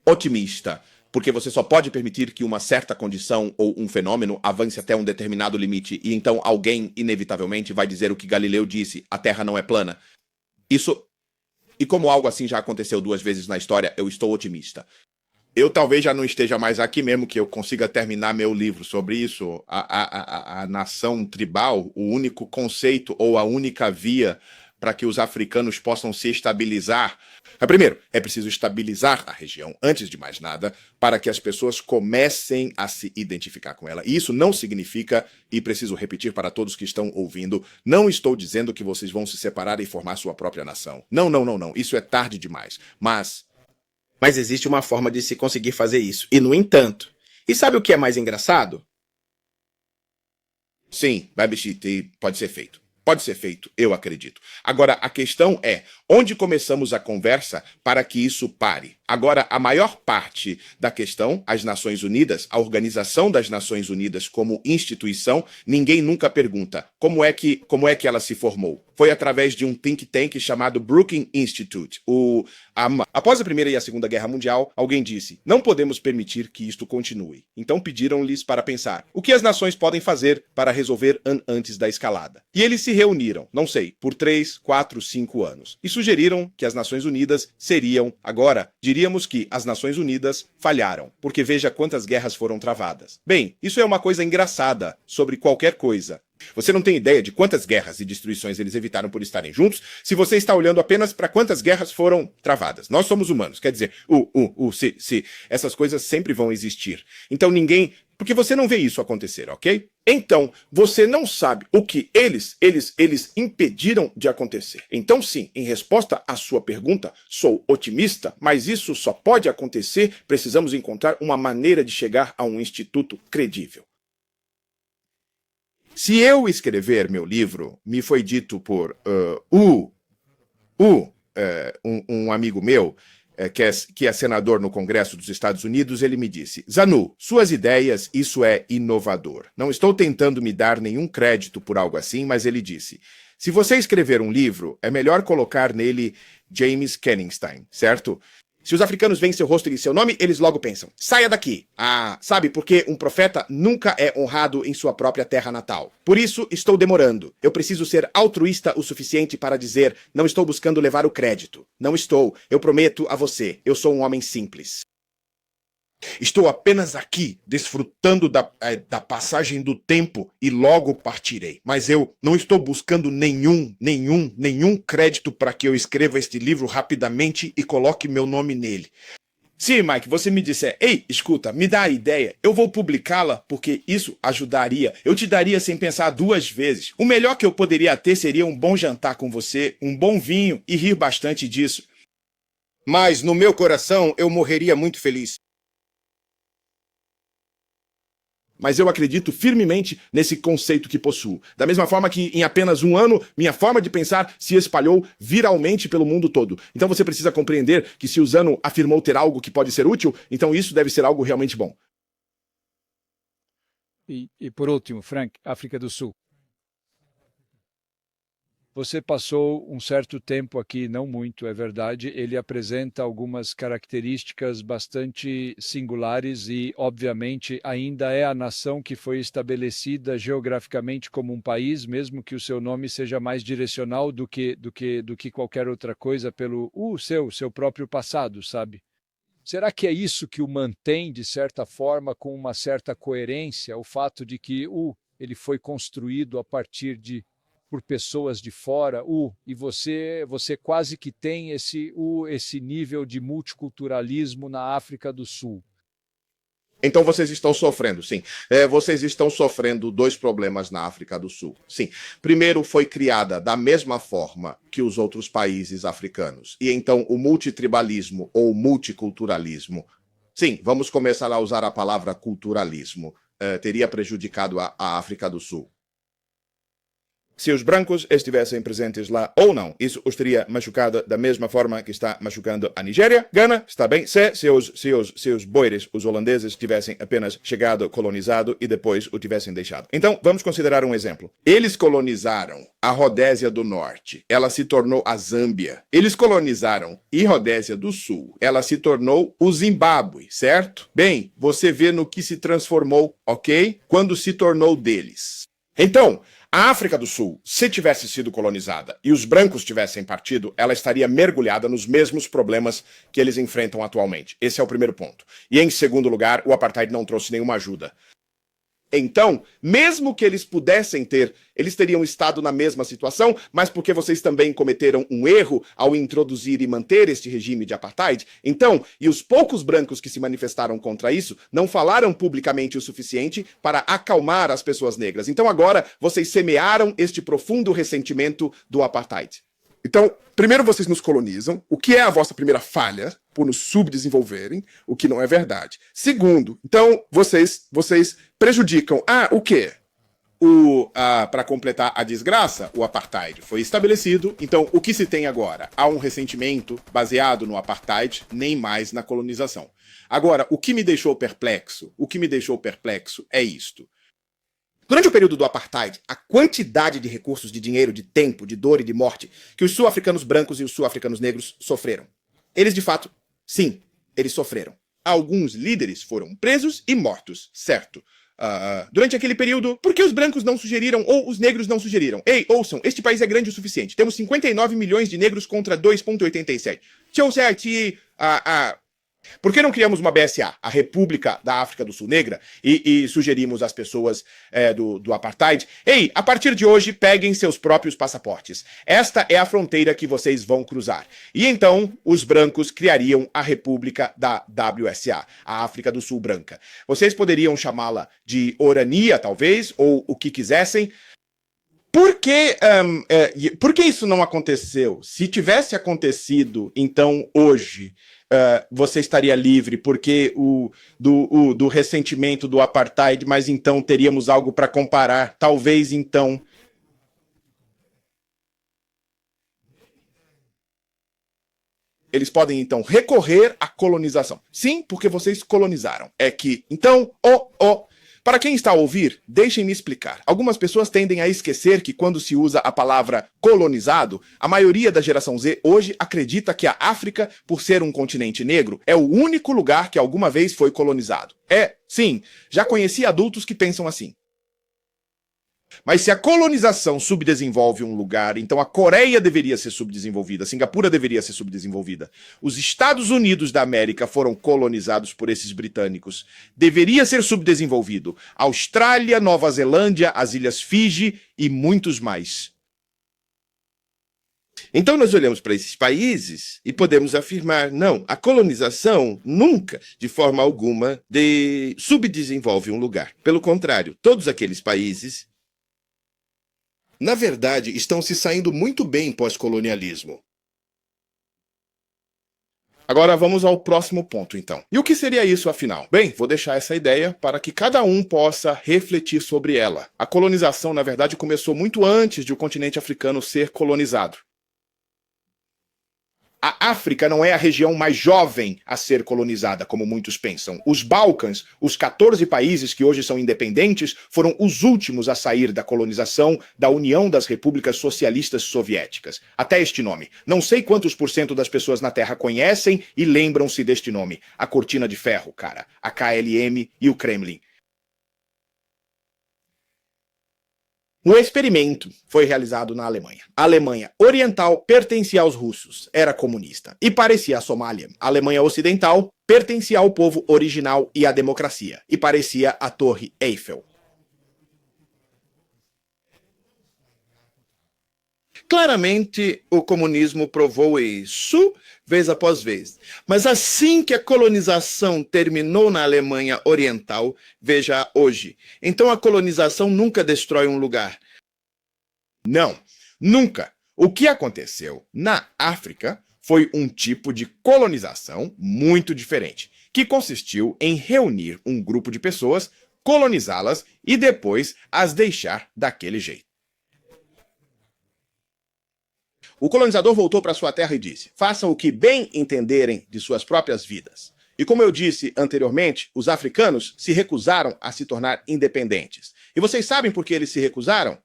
otimista. Porque você só pode permitir que uma certa condição ou um fenômeno avance até um determinado limite. E então alguém, inevitavelmente, vai dizer o que Galileu disse: a Terra não é plana. Isso... E como algo assim já aconteceu 2 vezes na história, eu estou otimista. Eu talvez já não esteja mais aqui mesmo que eu consiga terminar meu livro sobre isso. A nação tribal, o único conceito ou a única via para que os africanos possam se estabilizar. Primeiro, é preciso estabilizar a região, antes de mais nada, para que as pessoas comecem a se identificar com ela. E isso não significa, e preciso repetir para todos que estão ouvindo, não estou dizendo que vocês vão se separar e formar sua própria nação. Não. Isso é tarde demais. Mas existe uma forma de se conseguir fazer isso. E, no entanto, e sabe o que é mais engraçado? Sim, Babishite, pode ser feito. Pode ser feito, eu acredito. Agora, a questão é, onde começamos a conversa para que isso pare? Agora, a maior parte da questão, as Nações Unidas, a Organização das Nações Unidas como instituição, ninguém nunca pergunta como é que ela se formou. Foi através de um think tank chamado Brookings Institute. Após a Primeira e a Segunda Guerra Mundial, alguém disse: não podemos permitir que isto continue. Então pediram-lhes para pensar o que as nações podem fazer para resolver antes da escalada. E eles se reuniram, não sei, por 3, 4, 5 anos. E sugeriram que as Nações Unidas seriam, agora, diríamos que as Nações Unidas falharam, porque veja quantas guerras foram travadas. Bem, isso é uma coisa engraçada sobre qualquer coisa. Você não tem ideia de quantas guerras e destruições eles evitaram por estarem juntos, se você está olhando apenas para quantas guerras foram travadas. Nós somos humanos, quer dizer, se, essas coisas sempre vão existir. Então ninguém... Porque você não vê isso acontecer, ok? Então, você não sabe o que eles impediram de acontecer. Então sim, em resposta à sua pergunta, sou otimista, mas isso só pode acontecer, precisamos encontrar uma maneira de chegar a um instituto credível. Se eu escrever meu livro, me foi dito por um amigo meu, que é senador no Congresso dos Estados Unidos, ele me disse: Zanu, suas ideias, isso é inovador. Não estou tentando me dar nenhum crédito por algo assim, mas ele disse: se você escrever um livro, é melhor colocar nele James Kenningstein, certo? Se os africanos veem seu rosto e seu nome, eles logo pensam: saia daqui. Ah, sabe, porque um profeta nunca é honrado em sua própria terra natal. Por isso, estou demorando. Eu preciso ser altruísta o suficiente para dizer: não estou buscando levar o crédito. Não estou. Eu prometo a você, eu sou um homem simples. Estou apenas aqui, desfrutando da passagem do tempo e logo partirei. Mas eu não estou buscando nenhum crédito para que eu escreva este livro rapidamente e coloque meu nome nele. Se, Mike, você me disser: ei, escuta, me dá a ideia, eu vou publicá-la porque isso ajudaria, eu te daria sem pensar duas vezes. O melhor que eu poderia ter seria um bom jantar com você, um bom vinho e rir bastante disso. Mas no meu coração eu morreria muito feliz. Mas eu acredito firmemente nesse conceito que possuo. Da mesma forma que em apenas um ano, minha forma de pensar se espalhou viralmente pelo mundo todo. Então você precisa compreender que se o Zanu afirmou ter algo que pode ser útil, então isso deve ser algo realmente bom. E por último, Frank, África do Sul. Você passou um certo tempo aqui, não muito, é verdade. Ele apresenta algumas características bastante singulares e, obviamente, ainda é a nação que foi estabelecida geograficamente como um país, mesmo que o seu nome seja mais direcional do que qualquer outra coisa pelo seu próprio passado, sabe? Será que é isso que o mantém, de certa forma, com uma certa coerência, o fato de que ele foi construído a partir por pessoas de fora, e você quase que tem esse nível de multiculturalismo na África do Sul? Então vocês estão sofrendo, sim. Vocês estão sofrendo dois problemas na África do Sul. Sim. Primeiro, foi criada da mesma forma que os outros países africanos. E então o multitribalismo ou multiculturalismo, sim, vamos começar a usar a palavra culturalismo, teria prejudicado a África do Sul. Se os brancos estivessem presentes lá ou não, isso os teria machucado da mesma forma que está machucando a Nigéria, Gana, está bem, se os boeres, os holandeses, tivessem apenas chegado, colonizado e depois o tivessem deixado. Então, vamos considerar um exemplo. Eles colonizaram a Rodésia do Norte, ela se tornou a Zâmbia. Eles colonizaram a Rodésia do Sul, ela se tornou o Zimbábue, certo? Bem, você vê no que se transformou, ok? Quando se tornou deles. Então, a África do Sul, se tivesse sido colonizada e os brancos tivessem partido, ela estaria mergulhada nos mesmos problemas que eles enfrentam atualmente. Esse é o primeiro ponto. E em segundo lugar, o apartheid não trouxe nenhuma ajuda. Então, mesmo que eles pudessem ter, eles teriam estado na mesma situação, mas porque vocês também cometeram um erro ao introduzir e manter este regime de apartheid. Então, e os poucos brancos que se manifestaram contra isso não falaram publicamente o suficiente para acalmar as pessoas negras. Então agora vocês semearam este profundo ressentimento do apartheid. Então, primeiro vocês nos colonizam, o que é a vossa primeira falha, por nos subdesenvolverem, o que não é verdade. Segundo, então, vocês prejudicam, o quê? Para completar a desgraça, o apartheid foi estabelecido. Então, o que se tem agora? Há um ressentimento baseado no apartheid, nem mais na colonização. Agora, o que me deixou perplexo é isto. Durante o período do apartheid, a quantidade de recursos, de dinheiro, de tempo, de dor e de morte que os sul-africanos brancos e os sul-africanos negros sofreram. Eles, de fato, sim, eles sofreram. Alguns líderes foram presos e mortos, certo? Durante aquele período, por que os brancos não sugeriram ou os negros não sugeriram? Ei, ouçam, este país é grande o suficiente. Temos 59 milhões de negros contra 2,87. Por que não criamos uma BSA, a República da África do Sul Negra, e sugerimos às pessoas do apartheid: ei, a partir de hoje, peguem seus próprios passaportes. Esta é a fronteira que vocês vão cruzar. E então, os brancos criariam a República da WSA, a África do Sul Branca. Vocês poderiam chamá-la de Orania, talvez, ou o que quisessem. Por que isso não aconteceu? Se tivesse acontecido, então, hoje, você estaria livre porque do ressentimento do apartheid, mas então teríamos algo para comparar. Talvez, então... eles podem então recorrer à colonização. Sim, porque vocês colonizaram. É que, então, para quem está a ouvir, deixem-me explicar. Algumas pessoas tendem a esquecer que quando se usa a palavra colonizado, a maioria da geração Z hoje acredita que a África, por ser um continente negro, é o único lugar que alguma vez foi colonizado. Sim, já conheci adultos que pensam assim. Mas se a colonização subdesenvolve um lugar, então a Coreia deveria ser subdesenvolvida, a Singapura deveria ser subdesenvolvida. Os Estados Unidos da América foram colonizados por esses britânicos. Deveria ser subdesenvolvido. Austrália, Nova Zelândia, as Ilhas Fiji e muitos mais. Então nós olhamos para esses países e podemos afirmar, não, a colonização nunca, de forma alguma, subdesenvolve um lugar. Pelo contrário, todos aqueles países Na verdade, estão se saindo muito bem pós-colonialismo. Agora vamos ao próximo ponto, então. E o que seria isso, afinal? Bem, vou deixar essa ideia para que cada um possa refletir sobre ela. A colonização, na verdade, começou muito antes de o continente africano ser colonizado. A África não é a região mais jovem a ser colonizada, como muitos pensam. Os Balcãs, os 14 países que hoje são independentes, foram os últimos a sair da colonização da União das Repúblicas Socialistas Soviéticas. Até este nome. Não sei quantos % das pessoas na Terra conhecem e lembram-se deste nome. A Cortina de Ferro, cara. A KLM e o Kremlin. O experimento foi realizado na Alemanha. A Alemanha Oriental pertencia aos russos, era comunista, e parecia a Somália. A Alemanha Ocidental pertencia ao povo original e à democracia, e parecia a Torre Eiffel. Claramente, o comunismo provou isso vez após vez. Mas assim que a colonização terminou na Alemanha Oriental, veja hoje. Então a colonização nunca destrói um lugar. Não, nunca. O que aconteceu na África foi um tipo de colonização muito diferente, que consistiu em reunir um grupo de pessoas, colonizá-las e depois as deixar daquele jeito. O colonizador voltou para sua terra e disse: façam o que bem entenderem de suas próprias vidas. E como eu disse anteriormente, os africanos se recusaram a se tornar independentes. E vocês sabem por que eles se recusaram?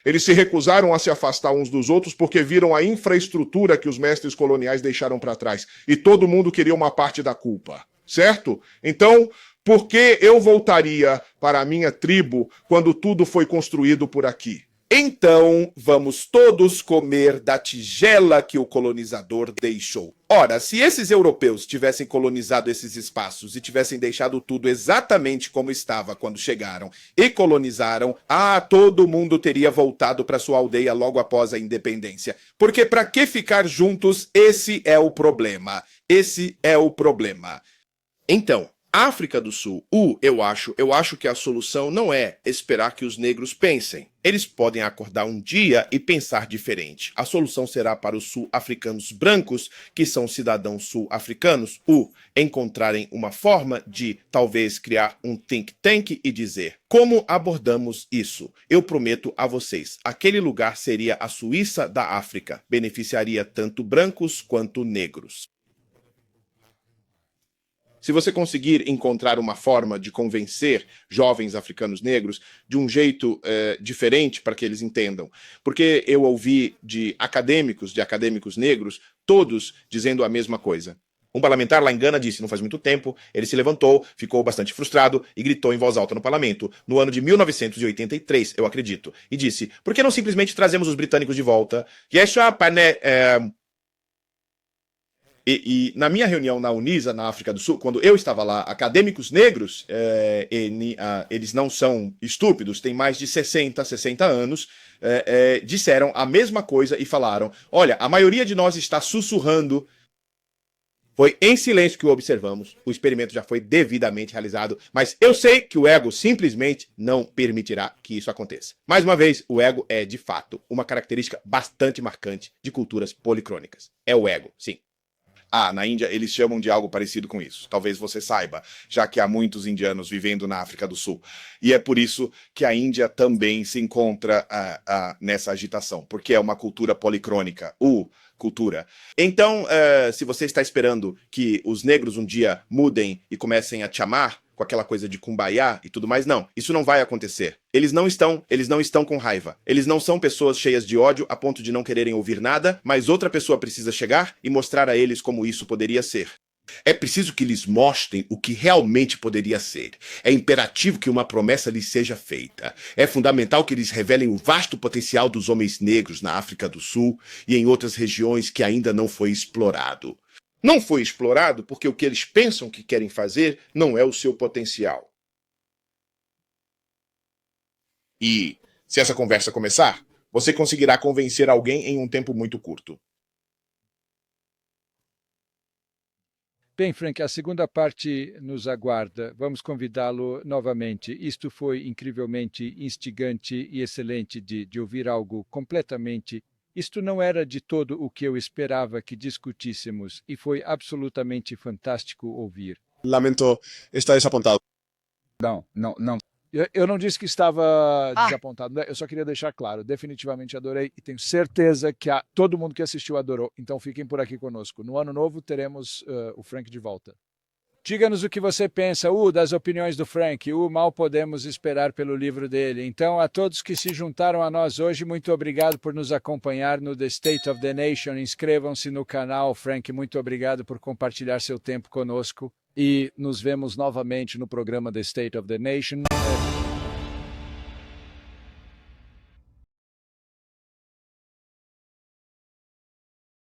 Eles se recusaram a se afastar uns dos outros porque viram a infraestrutura que os mestres coloniais deixaram para trás. E todo mundo queria uma parte da culpa, certo? Então, por que eu voltaria para a minha tribo quando tudo foi construído por aqui? Então, vamos todos comer da tigela que o colonizador deixou. Ora, se esses europeus tivessem colonizado esses espaços e tivessem deixado tudo exatamente como estava quando chegaram e colonizaram, todo mundo teria voltado para sua aldeia logo após a independência. Porque para que ficar juntos? Esse é o problema. Esse é o problema. Então, África do Sul, eu acho que a solução não é esperar que os negros pensem. Eles podem acordar um dia e pensar diferente. A solução será para os sul-africanos brancos, que são cidadãos sul-africanos, encontrarem uma forma de, talvez, criar um think tank e dizer: como abordamos isso? Eu prometo a vocês, aquele lugar seria a Suíça da África. Beneficiaria tanto brancos quanto negros. Se você conseguir encontrar uma forma de convencer jovens africanos negros de um jeito diferente para que eles entendam. Porque eu ouvi de acadêmicos negros, todos dizendo a mesma coisa. Um parlamentar lá em Gana disse, não faz muito tempo, ele se levantou, ficou bastante frustrado e gritou em voz alta no parlamento, no ano de 1983, eu acredito, e disse: por que não simplesmente trazemos os britânicos de volta? E na minha reunião na Unisa, na África do Sul, quando eu estava lá, acadêmicos negros, eles não são estúpidos, têm mais de 60 anos, disseram a mesma coisa e falaram: olha, a maioria de nós está sussurrando. Foi em silêncio que o observamos, o experimento já foi devidamente realizado, mas eu sei que o ego simplesmente não permitirá que isso aconteça. Mais uma vez, o ego é, de fato, uma característica bastante marcante de culturas policrônicas. É o ego, sim. Na Índia eles chamam de algo parecido com isso. Talvez você saiba, já que há muitos indianos vivendo na África do Sul. E é por isso que a Índia também se encontra nessa agitação, porque é uma cultura policrônica, cultura. Então, se você está esperando que os negros um dia mudem e comecem a te amar, com aquela coisa de kumbaya e tudo mais, não. Isso não vai acontecer. Eles não estão com raiva. Eles não são pessoas cheias de ódio a ponto de não quererem ouvir nada, mas outra pessoa precisa chegar e mostrar a eles como isso poderia ser. É preciso que lhes mostrem o que realmente poderia ser. É imperativo que uma promessa lhes seja feita. É fundamental que eles revelem o vasto potencial dos homens negros na África do Sul e em outras regiões que ainda não foi explorado. Não foi explorado porque o que eles pensam que querem fazer não é o seu potencial. E, se essa conversa começar, você conseguirá convencer alguém em um tempo muito curto. Bem, Frank, a segunda parte nos aguarda. Vamos convidá-lo novamente. Isto foi incrivelmente instigante e excelente de ouvir algo completamente. Isto não era de todo o que eu esperava que discutíssemos e foi absolutamente fantástico ouvir. Lamento estar desapontado. Não. Eu não disse que estava desapontado, né? Eu só queria deixar claro, definitivamente adorei e tenho certeza que todo mundo que assistiu adorou. Então fiquem por aqui conosco. No ano novo teremos o Frank de volta. Diga-nos o que você pensa, das opiniões do Frank, mal podemos esperar pelo livro dele. Então, a todos que se juntaram a nós hoje, muito obrigado por nos acompanhar no The State of the Nation. Inscrevam-se no canal. Frank, muito obrigado por compartilhar seu tempo conosco. E nos vemos novamente no programa The State of the Nation.